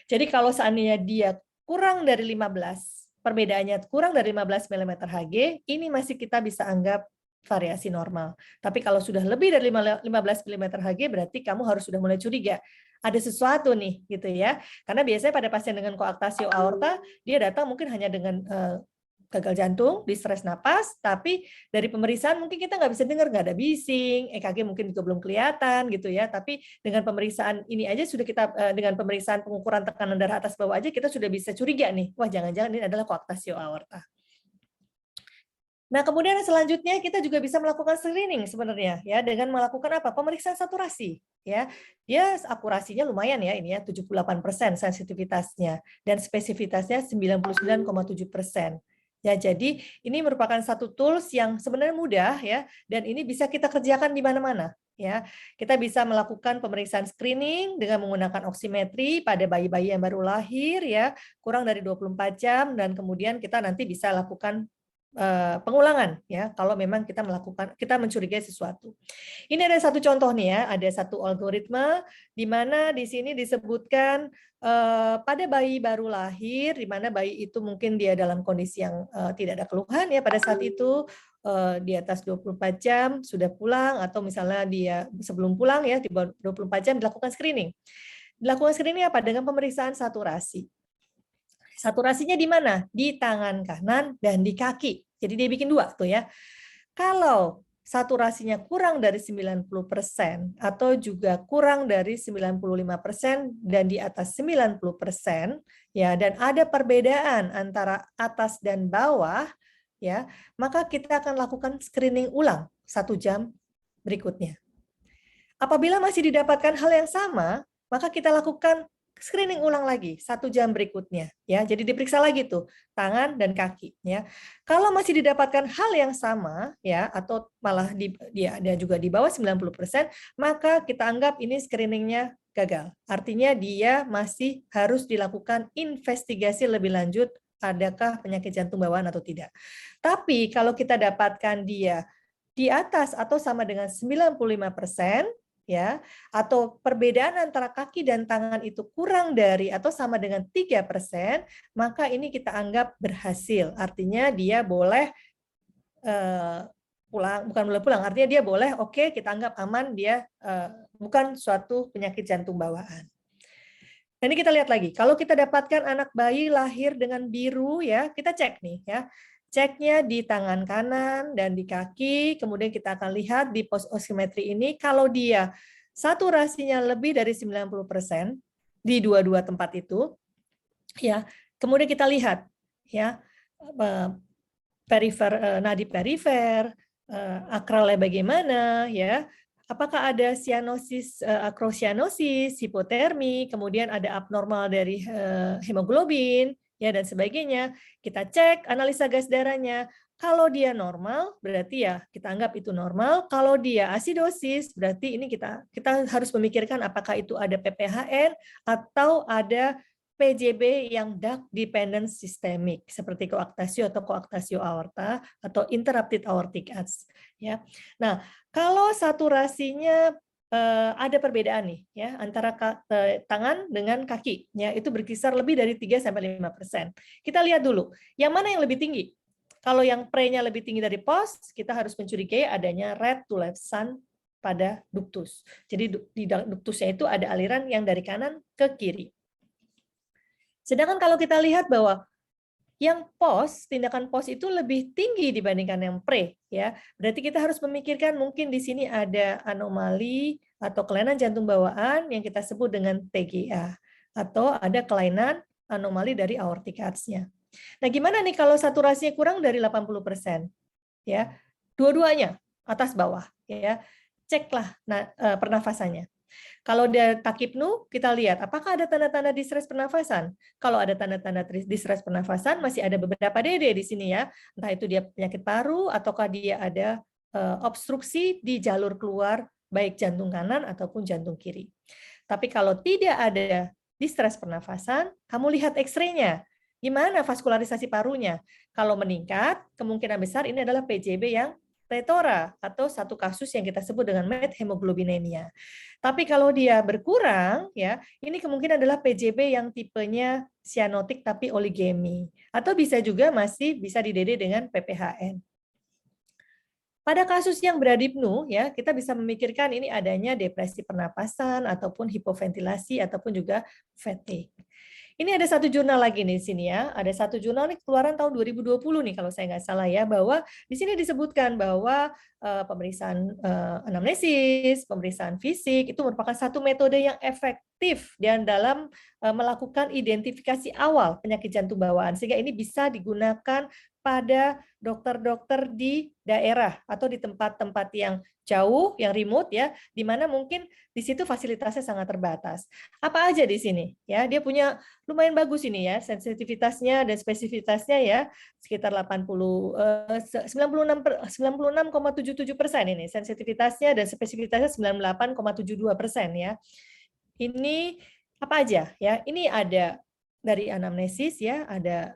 Jadi kalau seandainya dia kurang dari 15, perbedaannya kurang dari 15 mm Hg, ini masih kita bisa anggap variasi normal. Tapi kalau sudah lebih dari 15 mm Hg, berarti kamu harus sudah mulai curiga. Ada sesuatu nih, gitu ya. Karena biasanya pada pasien dengan koaktasio aorta, dia datang mungkin hanya dengan gagal jantung, distres napas, tapi dari pemeriksaan mungkin kita nggak bisa dengar, nggak ada bising, EKG mungkin juga belum kelihatan gitu ya, tapi dengan pemeriksaan ini aja sudah kita, dengan pemeriksaan pengukuran tekanan darah atas bawah aja kita sudah bisa curiga nih, wah jangan-jangan ini adalah koaktasio aorta. Nah, kemudian selanjutnya kita juga bisa melakukan screening sebenarnya ya dengan melakukan apa? Pemeriksaan saturasi ya. Dia akurasinya lumayan ya ini ya 78% sensitivitasnya dan spesifitasnya 99,7%. Ya, jadi ini merupakan satu tools yang sebenarnya mudah ya dan ini bisa kita kerjakan di mana-mana ya. Kita bisa melakukan pemeriksaan screening dengan menggunakan oximetri pada bayi-bayi yang baru lahir ya, kurang dari 24 jam dan kemudian kita nanti bisa lakukan pengulangan ya kalau memang kita mencurigai sesuatu. Ini ada satu contoh nih ya, ada satu algoritma di mana di sini disebutkan pada bayi baru lahir, di mana bayi itu mungkin dia dalam kondisi yang tidak ada keluhan ya pada saat itu, di atas 24 jam sudah pulang atau misalnya dia sebelum pulang ya di bawah 24 jam dilakukan screening. Dilakukan screening apa? Dengan pemeriksaan saturasi. Saturasinya di mana? Di tangan kanan dan di kaki. Jadi dia bikin 2 tuh ya. Kalau saturasinya kurang dari 90% atau juga kurang dari 95% dan di atas 90% ya dan ada perbedaan antara atas dan bawah ya, maka kita akan lakukan screening ulang 1 jam berikutnya. Apabila masih didapatkan hal yang sama, maka kita lakukan screening ulang lagi 1 jam berikutnya ya. Jadi diperiksa lagi tuh tangan dan kaki ya. Kalau masih didapatkan hal yang sama ya atau malah dia juga di bawah 90%, maka kita anggap ini screeningnya gagal. Artinya dia masih harus dilakukan investigasi lebih lanjut adakah penyakit jantung bawaan atau tidak. Tapi kalau kita dapatkan dia di atas atau sama dengan 95%, ya, atau perbedaan antara kaki dan tangan itu kurang dari atau sama dengan 3%, maka ini kita anggap berhasil. Artinya dia boleh pulang, bukan boleh pulang, artinya dia boleh, oke, kita anggap aman, dia bukan suatu penyakit jantung bawaan. Nah, ini kita lihat lagi. Kalau kita dapatkan anak bayi lahir dengan biru ya, kita cek nih ya. Ceknya di tangan kanan dan di kaki, kemudian kita akan lihat di post oximetry ini kalau dia saturasinya lebih dari 90% di dua-dua tempat itu ya. Kemudian kita lihat ya nadi perifer, akralnya bagaimana ya. Apakah ada sianosis, akrosianosis, hipotermi, kemudian ada abnormal dari hemoglobin, ya dan sebagainya. Kita cek analisa gas darahnya. Kalau dia normal, berarti ya kita anggap itu normal. Kalau dia asidosis, berarti ini kita harus memikirkan apakah itu ada PPHN atau ada PJB yang duct dependent systemic seperti koaktasio atau koaktasio aorta atau interrupted aortic arch ya. Nah, kalau saturasinya ada perbedaan nih ya antara tangan dengan kaki ya, itu berkisar lebih dari 3-5%. Kita lihat dulu yang mana yang lebih tinggi. Kalau yang pre-nya lebih tinggi dari post, kita harus mencurigai adanya red to left sun pada ductus. Jadi di ductusnya itu ada aliran yang dari kanan ke kiri. Sedangkan kalau kita lihat bahwa yang post, tindakan post itu lebih tinggi dibandingkan yang pre, ya. Berarti kita harus memikirkan mungkin di sini ada anomali atau kelainan jantung bawaan yang kita sebut dengan TGA atau ada kelainan anomali dari aortic arch-nya. Nah, gimana nih kalau saturasinya kurang dari 80%? Ya. Dua-duanya atas bawah, ya. Ceklah pernafasannya. Kalau dia takipnu, kita lihat apakah ada tanda-tanda distres pernafasan. Kalau ada tanda-tanda distres pernafasan, masih ada beberapa DD di sini ya. Entah itu dia penyakit paru ataukah dia ada obstruksi di jalur keluar baik jantung kanan ataupun jantung kiri. Tapi kalau tidak ada distres pernafasan, kamu lihat X-ray-nya. Gimana vaskularisasi parunya? Kalau meningkat, kemungkinan besar ini adalah PJB yang pletora atau satu kasus yang kita sebut dengan methemoglobinemia. Tapi kalau dia berkurang, ya ini kemungkinan adalah PJB yang tipenya sianotik tapi oligemi, atau bisa juga masih bisa di-DD dengan PPHN. Pada kasus yang beradipnu, ya kita bisa memikirkan ini adanya depresi pernapasan ataupun hipoventilasi ataupun juga fatigue. Ini ada satu jurnal lagi nih di sini ya. Ada satu jurnal nih keluaran tahun 2020 nih kalau saya nggak salah ya, bahwa di sini disebutkan bahwa pemeriksaan anamnesis, pemeriksaan fisik itu merupakan satu metode yang efektif dan dalam melakukan identifikasi awal penyakit jantung bawaan, sehingga ini bisa digunakan pada dokter-dokter di daerah atau di tempat-tempat yang jauh, yang remote ya, di mana mungkin di situ fasilitasnya sangat terbatas. Apa aja di sini? Ya, dia punya lumayan bagus ini ya, sensitivitasnya dan spesifitasnya ya, sekitar 96,77% ini sensitivitasnya dan spesifitasnya 98,72% ya. Ini apa aja ya? Ini ada dari anamnesis ya, ada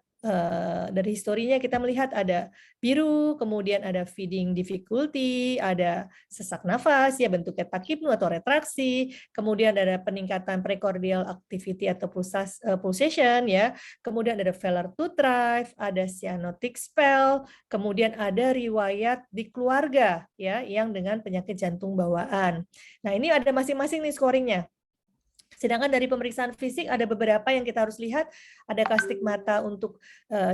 dari historinya kita melihat ada biru, kemudian ada feeding difficulty, ada sesak nafas, ya bentuknya takipnu atau retraksi, kemudian ada peningkatan precordial activity atau pulsation, ya, kemudian ada failure to thrive, ada cyanotic spell, kemudian ada riwayat di keluarga, ya, yang dengan penyakit jantung bawaan. Nah ini ada masing-masing nih scoringnya. Sedangkan dari pemeriksaan fisik ada beberapa yang kita harus lihat, adakah stigmata untuk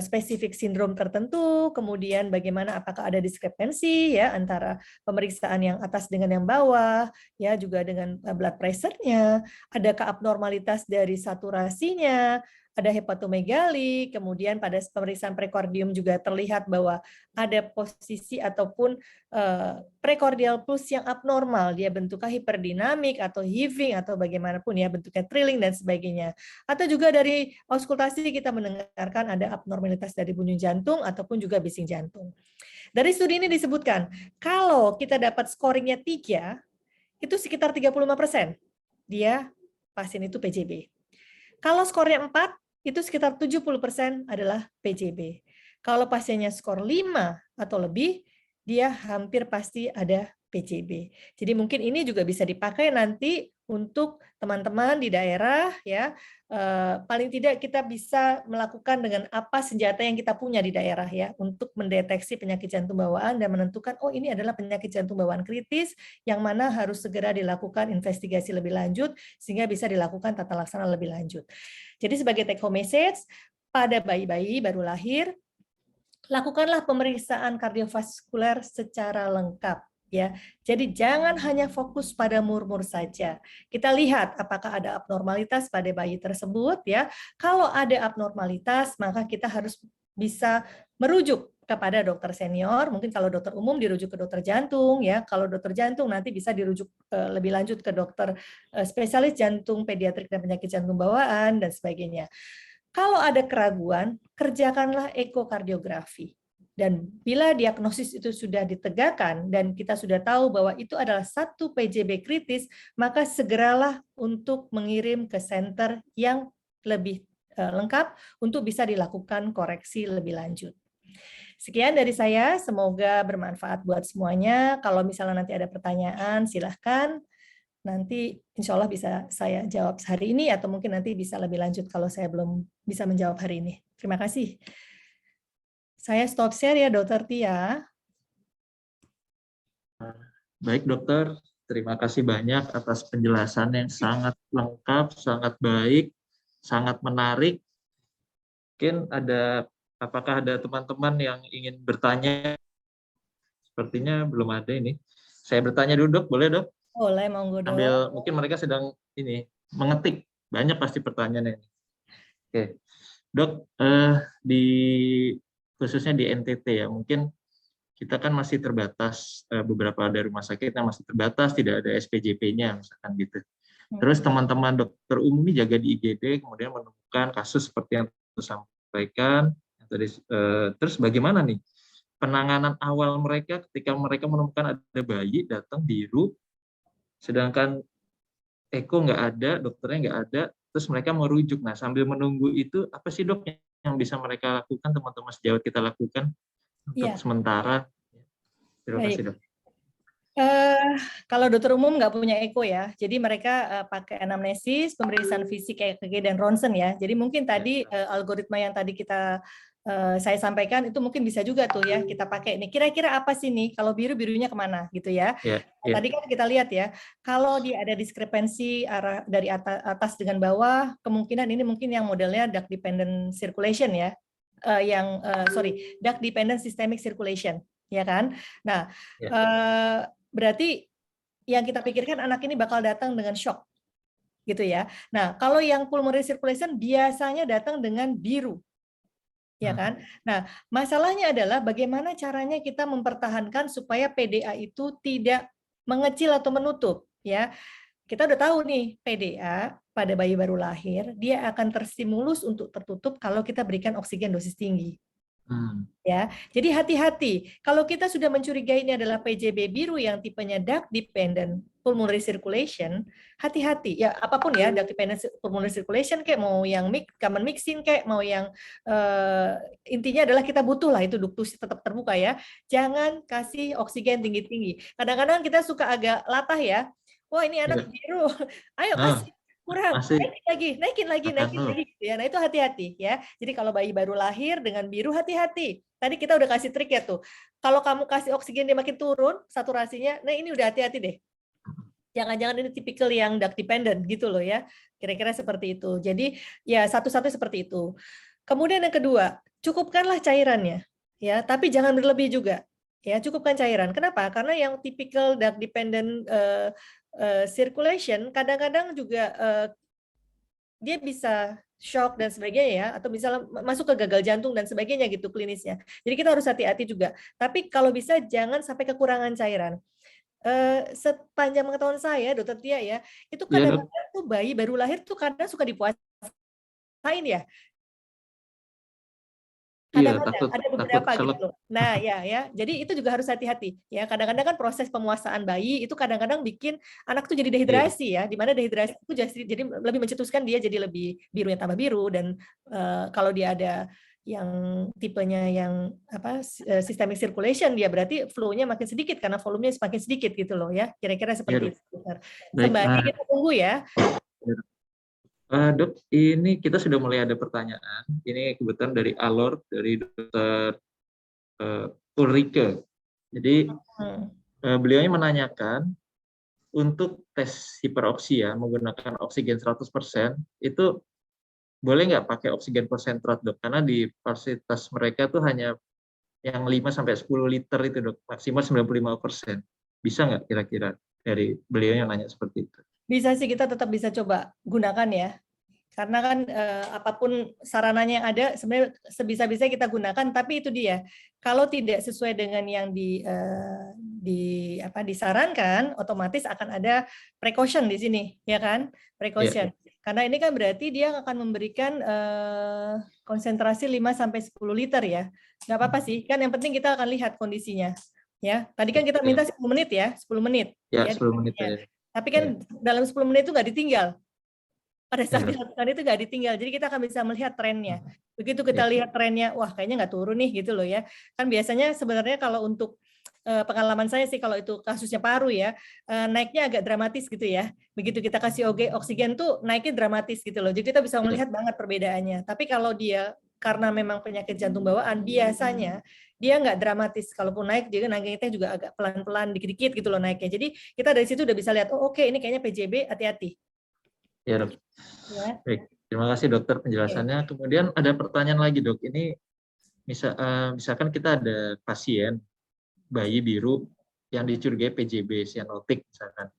spesifik sindrom tertentu, kemudian bagaimana apakah ada diskrepensi ya antara pemeriksaan yang atas dengan yang bawah, ya juga dengan blood pressure-nya, adakah abnormalitas dari saturasinya, ada hepatomegali, kemudian pada pemeriksaan prekordium juga terlihat bahwa ada posisi ataupun prekordial pulse yang abnormal, dia bentuknya hiperdinamik atau heaving atau bagaimanapun ya, bentuknya trilling dan sebagainya. Atau juga dari auskultasi kita mendengarkan ada abnormalitas dari bunyi jantung ataupun juga bising jantung. Dari studi ini disebutkan, kalau kita dapat scoringnya 3, itu sekitar 35% dia pasien itu PJB. Kalau skornya 4, itu sekitar 70% adalah PJB. Kalau pasiennya skor 5 atau lebih, dia hampir pasti ada PJB. Jadi mungkin ini juga bisa dipakai nanti untuk teman-teman di daerah ya, paling tidak kita bisa melakukan dengan apa senjata yang kita punya di daerah ya untuk mendeteksi penyakit jantung bawaan dan menentukan oh ini adalah penyakit jantung bawaan kritis yang mana harus segera dilakukan investigasi lebih lanjut sehingga bisa dilakukan tata laksana lebih lanjut. Jadi sebagai take home message pada bayi-bayi baru lahir, lakukanlah pemeriksaan kardiovaskuler secara lengkap. Ya, jadi jangan hanya fokus pada murmur saja. Kita lihat apakah ada abnormalitas pada bayi tersebut. Ya, kalau ada abnormalitas, maka kita harus bisa merujuk kepada dokter senior. Mungkin kalau dokter umum dirujuk ke dokter jantung. Ya, kalau dokter jantung nanti bisa dirujuk lebih lanjut ke dokter spesialis jantung, pediatrik dan penyakit jantung bawaan dan sebagainya. Kalau ada keraguan, kerjakanlah ekokardiografi. Dan bila diagnosis itu sudah ditegakkan dan kita sudah tahu bahwa itu adalah satu PJB kritis, maka segeralah untuk mengirim ke center yang lebih lengkap untuk bisa dilakukan koreksi lebih lanjut. Sekian dari saya, semoga bermanfaat buat semuanya. Kalau misalnya nanti ada pertanyaan, silahkan. Nanti insya Allah bisa saya jawab hari ini atau mungkin nanti bisa lebih lanjut kalau saya belum bisa menjawab hari ini. Terima kasih. Saya stop share ya, Dokter Tia. Baik, Dokter. Terima kasih banyak atas penjelasan yang sangat lengkap, sangat baik, sangat menarik. Mungkin apakah ada teman-teman yang ingin bertanya? Sepertinya belum ada ini. Saya bertanya dulu, Dok. Boleh, Dok? Boleh, monggo, Dok. Mungkin mereka sedang mengetik. Banyak pasti pertanyaannya ini. Oke. Dok, khususnya di NTT ya, mungkin kita kan masih terbatas, beberapa dari rumah sakit yang masih terbatas, tidak ada SPJP-nya, misalkan gitu. Terus teman-teman dokter umum ini jaga di IGD, kemudian menemukan kasus seperti yang disampaikan. Terus bagaimana nih penanganan awal mereka ketika mereka menemukan ada bayi datang biru, sedangkan eko nggak ada, dokternya nggak ada, terus mereka merujuk. Nah, sambil menunggu itu, apa sih dok yang bisa mereka lakukan, teman-teman sejawat kita lakukan untuk sementara? Terima kasih dok. Kalau dokter umum nggak punya eko ya, jadi mereka pakai anamnesis, pemeriksaan fisik EKG dan ronsen ya. Jadi mungkin tadi algoritma yang tadi saya sampaikan itu mungkin bisa juga tuh ya kita pakai nih. Kira-kira apa sih nih? Kalau birunya kemana gitu ya? Tadi kan kita lihat ya, kalau dia ada diskrepensi arah dari atas dengan bawah, kemungkinan ini mungkin yang modelnya duct dependent circulation ya, duct dependent systemic circulation, ya kan? Nah, berarti yang kita pikirkan anak ini bakal datang dengan shock, gitu ya. Nah, kalau yang pulmonary circulation biasanya datang dengan biru. Ya kan? Nah, masalahnya adalah bagaimana caranya kita mempertahankan supaya PDA itu tidak mengecil atau menutup, ya. Kita udah tahu nih, PDA pada bayi baru lahir, dia akan terstimulus untuk tertutup kalau kita berikan oksigen dosis tinggi. Ya, jadi hati-hati. Kalau kita sudah mencurigai ini adalah PJB biru yang tipenya duct dependent pulmonary circulation, hati-hati. Ya, apapun ya, duct dependent pulmonary circulation kayak mau yang common mixing kayak mau yang intinya adalah kita butuh lah itu duktus tetap terbuka ya. Jangan kasih oksigen tinggi-tinggi. Kadang-kadang kita suka agak latah ya. Wah, ini anak biru. Ayo kasih kurang, naikin lagi gitu ya. Nah, itu hati-hati ya. Jadi kalau bayi baru lahir dengan biru hati-hati. Tadi kita udah kasih trik ya tuh. Kalau kamu kasih oksigen dia makin turun saturasinya, nah ini udah hati-hati deh. Jangan-jangan ini tipikal yang duct dependent gitu loh ya. Kira-kira seperti itu. Jadi ya satu-satu seperti itu. Kemudian yang kedua, cukupkanlah cairannya ya, tapi jangan berlebih juga. Ya, cukupkan cairan. Kenapa? Karena yang tipikal duct dependent circulation kadang-kadang juga dia bisa shock dan sebagainya ya, atau misalnya masuk ke gagal jantung dan sebagainya gitu klinisnya. Jadi kita harus hati-hati juga. Tapi kalau bisa jangan sampai kekurangan cairan. Sepanjang pengetahuan saya, Dokter Tia ya, itu kadang-kadang tuh bayi baru lahir tuh kadang suka dipuasain ya. Kadang-kadang ada beberapa gitu loh. Nah, ya. Jadi itu juga harus hati-hati ya. Kadang-kadang kan proses pemuasaan bayi itu kadang-kadang bikin anak tuh jadi dehidrasi ya. Di mana dehidrasi itu jadi lebih mencetuskan dia jadi lebih birunya tambah biru dan kalau dia ada yang tipenya yang systemic circulation, dia berarti flow-nya makin sedikit karena volumenya semakin sedikit gitu loh ya. Kira-kira seperti itu. Baik, Sembari kita tunggu ya. Dok, ini kita sudah mulai ada pertanyaan. Ini kebetulan dari Alor, dari Dr. Ulrike. Jadi beliaunya menanyakan, untuk tes hiperoksia menggunakan oksigen 100%, itu boleh nggak pakai oksigen konsentrat, Dok? Karena di fasilitas mereka tuh hanya yang 5-10 liter itu, Dok, maksimal 95%. Bisa nggak kira-kira? Dari beliau yang nanya seperti itu. Bisa sih, kita tetap bisa coba gunakan ya. Karena kan apapun sarananya yang ada, sebenarnya sebisa-bisa kita gunakan, tapi itu dia. Kalau tidak sesuai dengan yang disarankan, otomatis akan ada precaution di sini, ya kan? Precaution. Karena ini kan berarti dia akan memberikan konsentrasi 5-10 liter ya. Nggak apa-apa sih, kan yang penting kita akan lihat kondisinya. Ya, tadi kan kita minta 10 menit ya, 10 menit. Ya, 10 menit. Tapi kan dalam 10 menit itu nggak ditinggal. Pada saat dilakukan itu nggak ditinggal, jadi kita akan bisa melihat trennya. Begitu kita lihat trennya, wah kayaknya nggak turun nih gitu loh ya. Kan biasanya sebenarnya kalau untuk pengalaman saya sih, kalau itu kasusnya paru ya, naiknya agak dramatis gitu ya. Begitu kita kasih oksigen tuh naiknya dramatis gitu loh. Jadi kita bisa melihat banget perbedaannya. Tapi kalau dia karena memang penyakit jantung bawaan, biasanya dia nggak dramatis. Kalaupun naik, dia naiknya juga agak pelan-pelan, dikit-dikit gitu loh naiknya. Jadi kita dari situ udah bisa lihat, oh oke, ini kayaknya PJB, hati-hati. Ya, Dok. Ya. Baik, terima kasih dokter penjelasannya. Kemudian ada pertanyaan lagi, Dok. Ini misalkan kita ada pasien bayi biru yang dicurigai PJB cyanotic misalkan.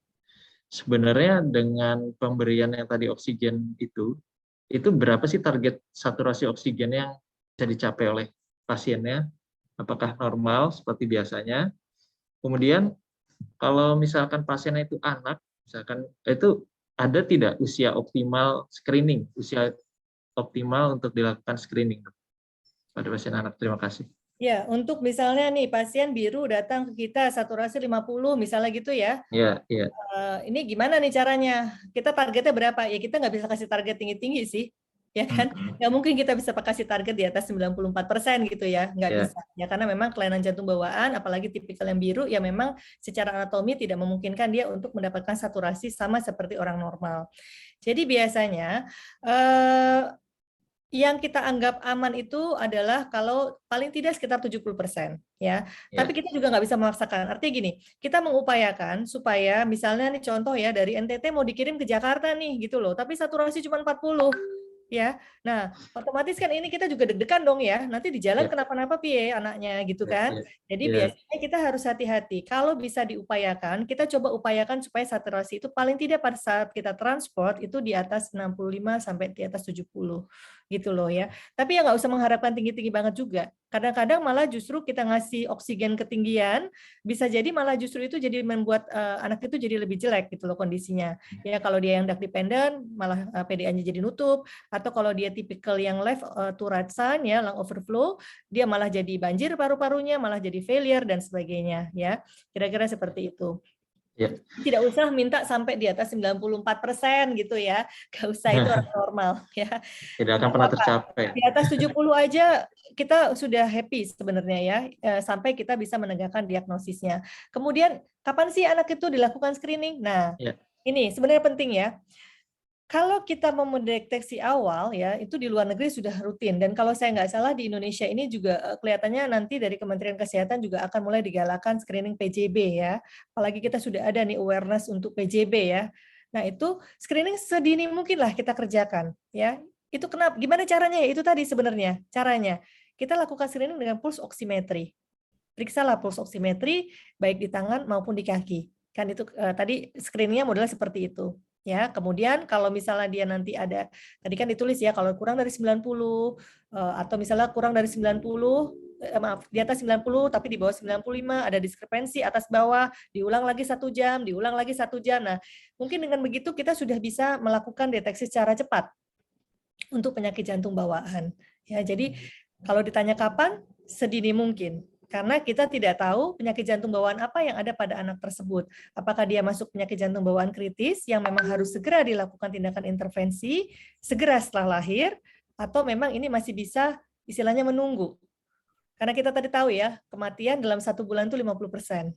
Sebenarnya dengan pemberian yang tadi oksigen itu berapa sih target saturasi oksigen yang bisa dicapai oleh pasiennya? Apakah normal seperti biasanya? Kemudian kalau misalkan pasiennya itu anak, misalkan itu ada tidak usia optimal screening, usia optimal untuk dilakukan screening pada pasien anak? Terima kasih. Ya, untuk misalnya nih pasien biru datang ke kita saturasi 50 misalnya gitu ya. Iya, iya. Ini gimana nih caranya? Kita targetnya berapa? Ya kita nggak bisa kasih target tinggi-tinggi sih. Ya kan? Nggak mungkin kita bisa kasih target di atas 94% gitu ya. Nggak bisa. Ya karena memang kelainan jantung bawaan, apalagi tipikal yang biru, ya memang secara anatomi tidak memungkinkan dia untuk mendapatkan saturasi sama seperti orang normal. Jadi biasanya yang kita anggap aman itu adalah kalau paling tidak sekitar 70%, ya. Tapi kita juga nggak bisa memaksakan. Artinya gini, kita mengupayakan supaya misalnya nih contoh ya, dari NTT mau dikirim ke Jakarta nih gitu loh, tapi saturasi cuma 40. Ya, nah otomatis kan ini kita juga deg-degan dong ya, nanti di jalan kenapa-napa piye anaknya gitu kan. Jadi biasanya kita harus hati-hati. Kalau bisa diupayakan, kita coba upayakan supaya saturasi itu paling tidak pada saat kita transport itu di atas 65 sampai di atas 70 gitu loh ya. Tapi ya nggak usah mengharapkan tinggi-tinggi banget juga. Kadang-kadang malah justru kita ngasih oksigen ketinggian, bisa jadi malah justru itu jadi membuat anak itu jadi lebih jelek gitu loh kondisinya. Ya kalau dia yang dark dependent, malah PDA-nya jadi nutup, atau kalau dia tipikal yang left to right sign ya, lung overflow, dia malah jadi banjir paru-parunya, malah jadi failure dan sebagainya ya. Kira-kira seperti itu. Ya. Tidak usah minta sampai di atas 94% gitu ya. Nggak usah, itu orang normal ya. Tidak akan pernah tercapai. Di atas 70 aja kita sudah happy sebenarnya ya, sampai kita bisa menegakkan diagnosisnya. Kemudian kapan sih anak itu dilakukan screening? Nah, ini sebenarnya penting ya. Kalau kita mau mendeteksi awal ya, itu di luar negeri sudah rutin. Dan kalau saya nggak salah di Indonesia ini juga kelihatannya nanti dari Kementerian Kesehatan juga akan mulai digalakan screening PJB ya. Apalagi kita sudah ada nih awareness untuk PJB ya. Nah itu screening sedini mungkin lah kita kerjakan ya. Itu kenapa? Gimana caranya? Itu tadi sebenarnya caranya. Kita lakukan screening dengan pulse oximetry. Periksalah pulse oximetry baik di tangan maupun di kaki. Kan itu tadi screeningnya modelnya seperti itu. Ya, kemudian kalau misalnya dia nanti ada, tadi kan ditulis ya, kalau kurang dari 90, atau misalnya kurang dari 90, maaf, di atas 90 tapi di bawah 95, ada diskrepensi atas bawah, diulang lagi 1 jam, diulang lagi 1 jam. Nah, mungkin dengan begitu kita sudah bisa melakukan deteksi secara cepat untuk penyakit jantung bawaan. Ya, jadi kalau ditanya kapan, sedini mungkin. Karena kita tidak tahu penyakit jantung bawaan apa yang ada pada anak tersebut. Apakah dia masuk penyakit jantung bawaan kritis yang memang harus segera dilakukan tindakan intervensi segera setelah lahir, atau memang ini masih bisa istilahnya menunggu. Karena kita tadi tahu ya, kematian dalam 1 bulan itu 50%.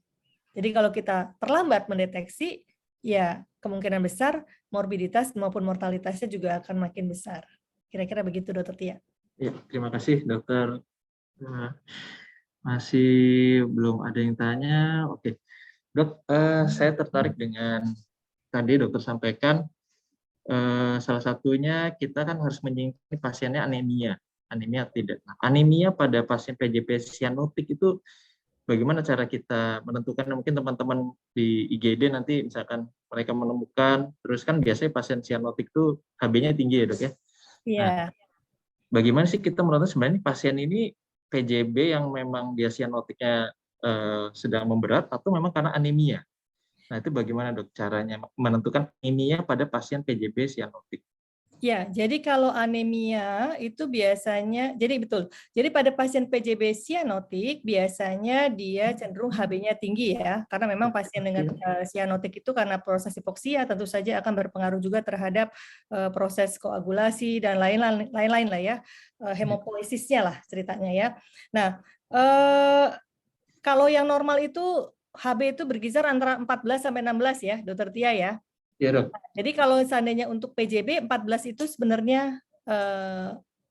Jadi kalau kita terlambat mendeteksi, ya kemungkinan besar morbiditas maupun mortalitasnya juga akan makin besar. Kira-kira begitu, Dokter Tia. Ya, terima kasih, Dokter. Masih belum ada yang tanya. Oke, Dok, saya tertarik dengan tadi dokter sampaikan, salah satunya kita kan harus menyingkirkan pasiennya anemia tidak. Nah, anemia pada pasien PJP sianotik itu bagaimana cara kita menentukan? Mungkin teman-teman di IGD nanti misalkan mereka menemukan, terus kan biasanya pasien sianotik itu HB-nya tinggi ya dok ya. Iya. Nah, bagaimana sih kita menentukan sebenarnya pasien ini PJB yang memang dia sianotiknya sedang memberat atau memang karena anemia? Nah itu bagaimana dok caranya menentukan anemia pada pasien PJB sianotik? Ya, jadi kalau anemia itu biasanya, jadi betul. Jadi pada pasien PJB sianotik biasanya dia cenderung HB-nya tinggi ya, karena memang pasien dengan sianotik itu karena proses hipoksia tentu saja akan berpengaruh juga terhadap proses koagulasi dan lain-lain lah ya, hemopoiesisnya lah ceritanya ya. Nah, kalau yang normal itu HB itu berkisar antara 14 sampai 16 ya, Dokter Tia ya. Iya dok. Jadi kalau seandainya untuk PJB 14 itu sebenarnya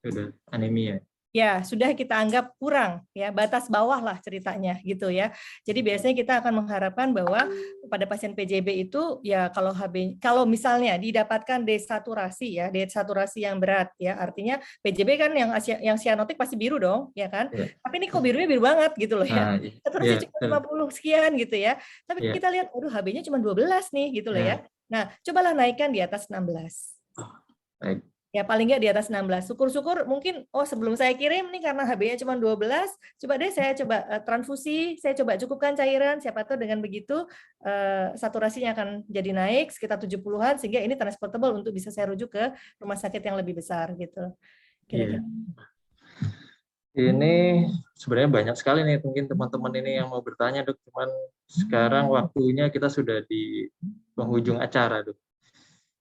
sudah anemia. Ya, sudah kita anggap kurang ya, batas bawah lah ceritanya gitu ya. Jadi biasanya kita akan mengharapkan bahwa pada pasien PJB itu ya kalau HB kalau misalnya didapatkan desaturasi ya, desaturasi yang berat ya, artinya PJB kan yang sianotik pasti biru dong, ya kan? Ya. Tapi ini kok birunya biru banget gitu loh ya. Saturasi cuma 50 sekian gitu ya. Tapi kita lihat aduh HB-nya cuma 12 nih gitu loh ya. Nah, cobalah naikkan di atas 16. Baik. Ya paling nggak di atas 16. Syukur-syukur mungkin, oh sebelum saya kirim nih karena HB-nya cuma 12, coba deh saya coba transfusi, saya coba cukupkan cairan, siapa tahu dengan begitu saturasinya akan jadi naik sekitar 70-an, sehingga ini transportable untuk bisa saya rujuk ke rumah sakit yang lebih besar gitu. Kira-kira. Ini sebenarnya banyak sekali nih mungkin teman-teman ini yang mau bertanya dok, cuman sekarang waktunya kita sudah di penghujung acara dok.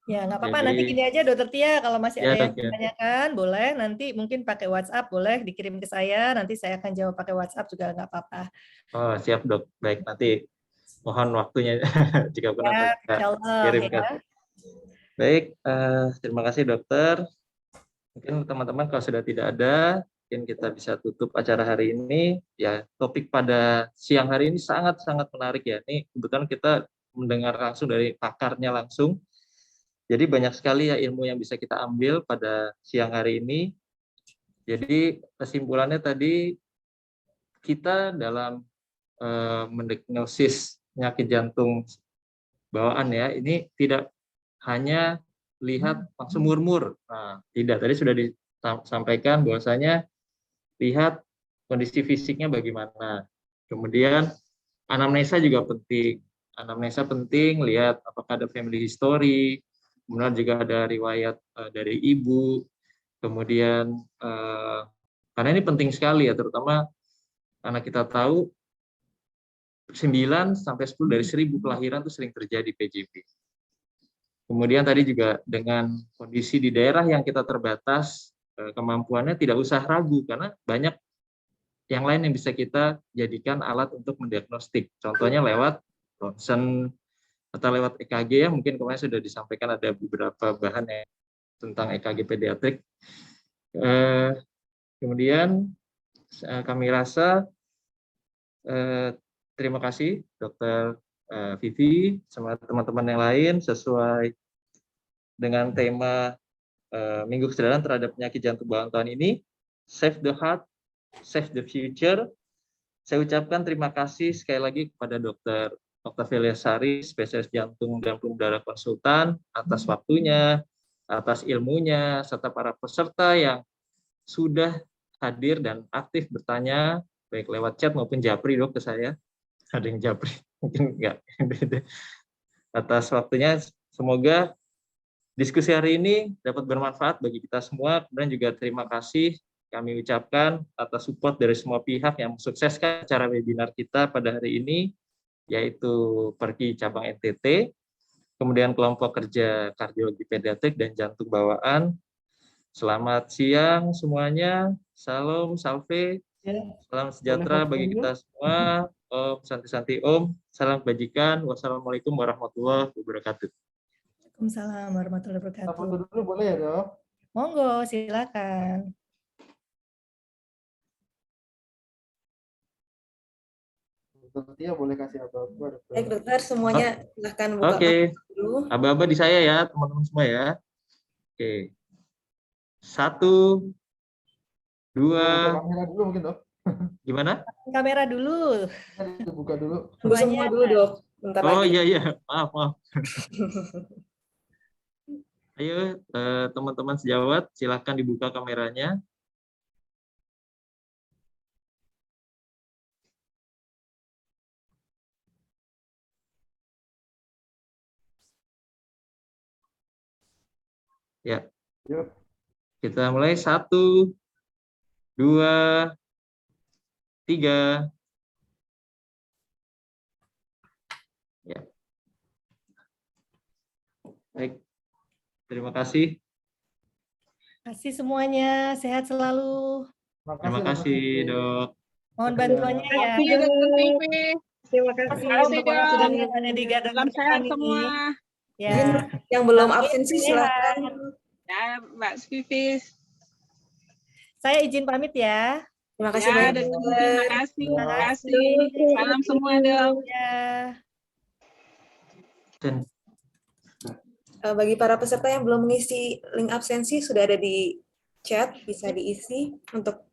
Ya, nggak apa-apa. Nanti gini aja, Dokter Tia, kalau masih ada yang ditanyakan, boleh. Nanti mungkin pakai WhatsApp, boleh dikirim ke saya. Nanti saya akan jawab pakai WhatsApp juga nggak apa-apa. Oh, siap dok. Baik, nanti mohon waktunya jika benar kirimkan. Ya. Baik, terima kasih dokter. Mungkin teman-teman kalau sudah tidak ada, mungkin kita bisa tutup acara hari ini. Ya, topik pada siang hari ini sangat-sangat menarik ya. Ini kebetulan kita mendengar langsung dari pakarnya langsung. Jadi banyak sekali ya ilmu yang bisa kita ambil pada siang hari ini. Jadi kesimpulannya tadi kita dalam mendiagnosis penyakit jantung bawaan ya, ini tidak hanya lihat langsung murmur. Nah, tidak, tadi sudah disampaikan bahwasanya lihat kondisi fisiknya bagaimana. Kemudian anamnesa juga penting. Anamnesa penting, lihat apakah ada family history, kemudian juga ada riwayat dari ibu, kemudian karena ini penting sekali ya, terutama karena kita tahu 9 sampai 10 dari 1000 kelahiran itu sering terjadi PJB. Kemudian tadi juga dengan kondisi di daerah yang kita terbatas, kemampuannya tidak usah ragu, karena banyak yang lain yang bisa kita jadikan alat untuk mendiagnostik. Contohnya lewat ronsen, atau lewat EKG ya, mungkin kemarin sudah disampaikan ada beberapa bahan tentang EKG pediatrik. Kemudian kami rasa terima kasih Dr. Vivi sama teman-teman yang lain sesuai dengan tema Minggu Kesadaran terhadap Penyakit Jantung Bawaan tahun ini, Save the Heart, Save the Future. Saya ucapkan terima kasih sekali lagi kepada Dr. Octavia Liasari, spesialis jantung dan pembuluh darah konsultan, atas waktunya, atas ilmunya, serta para peserta yang sudah hadir dan aktif bertanya, baik lewat chat maupun japri dok ke saya. Ada yang japri, mungkin enggak. Atas waktunya, semoga diskusi hari ini dapat bermanfaat bagi kita semua. Kemudian juga terima kasih kami ucapkan atas support dari semua pihak yang mensukseskan acara webinar kita pada hari ini, yaitu Perki Cabang NTT, kemudian kelompok kerja kardiologi pediatrik dan jantung bawaan, Selamat siang semuanya. Salam salve. Ya. Salam sejahtera bagi kita semua. Om Santi Om. Salam kebajikan. Wassalamualaikum warahmatullahi wabarakatuh. Waalaikumsalam warahmatullahi wabarakatuh. Foto dulu boleh ya, Dok? Monggo, silakan. Dokter Tia boleh kasih apa-apa. Baik dokter, semuanya silahkan buka Oke. kamera dulu. Aba-aba di saya ya, teman-teman semua ya. Oke. 1, 2, Kamera dulu mungkin, Dok. gimana? Kamera dulu. Buka dulu. Tunggu semua dulu dok, bentar Oh lagi. iya, maaf. Ayo teman-teman sejawat, silahkan dibuka kameranya. Ya, Yuk. kita mulai 1, 2, 3. Ya. Baik, terima kasih. Kasih semuanya, sehat selalu. Terima kasih, Dok. Mohon bantuannya ya. Terima kasih Dokter Pipi. Terima Terima kasih. kasih untuk waktu dan Dok. kesabarannya di garda Salam sehat terdepan ini. semua. Ya. Yang belum absensi silahkan. Ya, Mbak Pipi. Saya izin pamit ya. Terima kasih Ya, banyak Terima dokter. kasih. Terima Terima kasih. kasih. Salam semua, Dok. Ya. Dan Bagi para peserta yang belum mengisi link absensi sudah ada di chat, bisa diisi untuk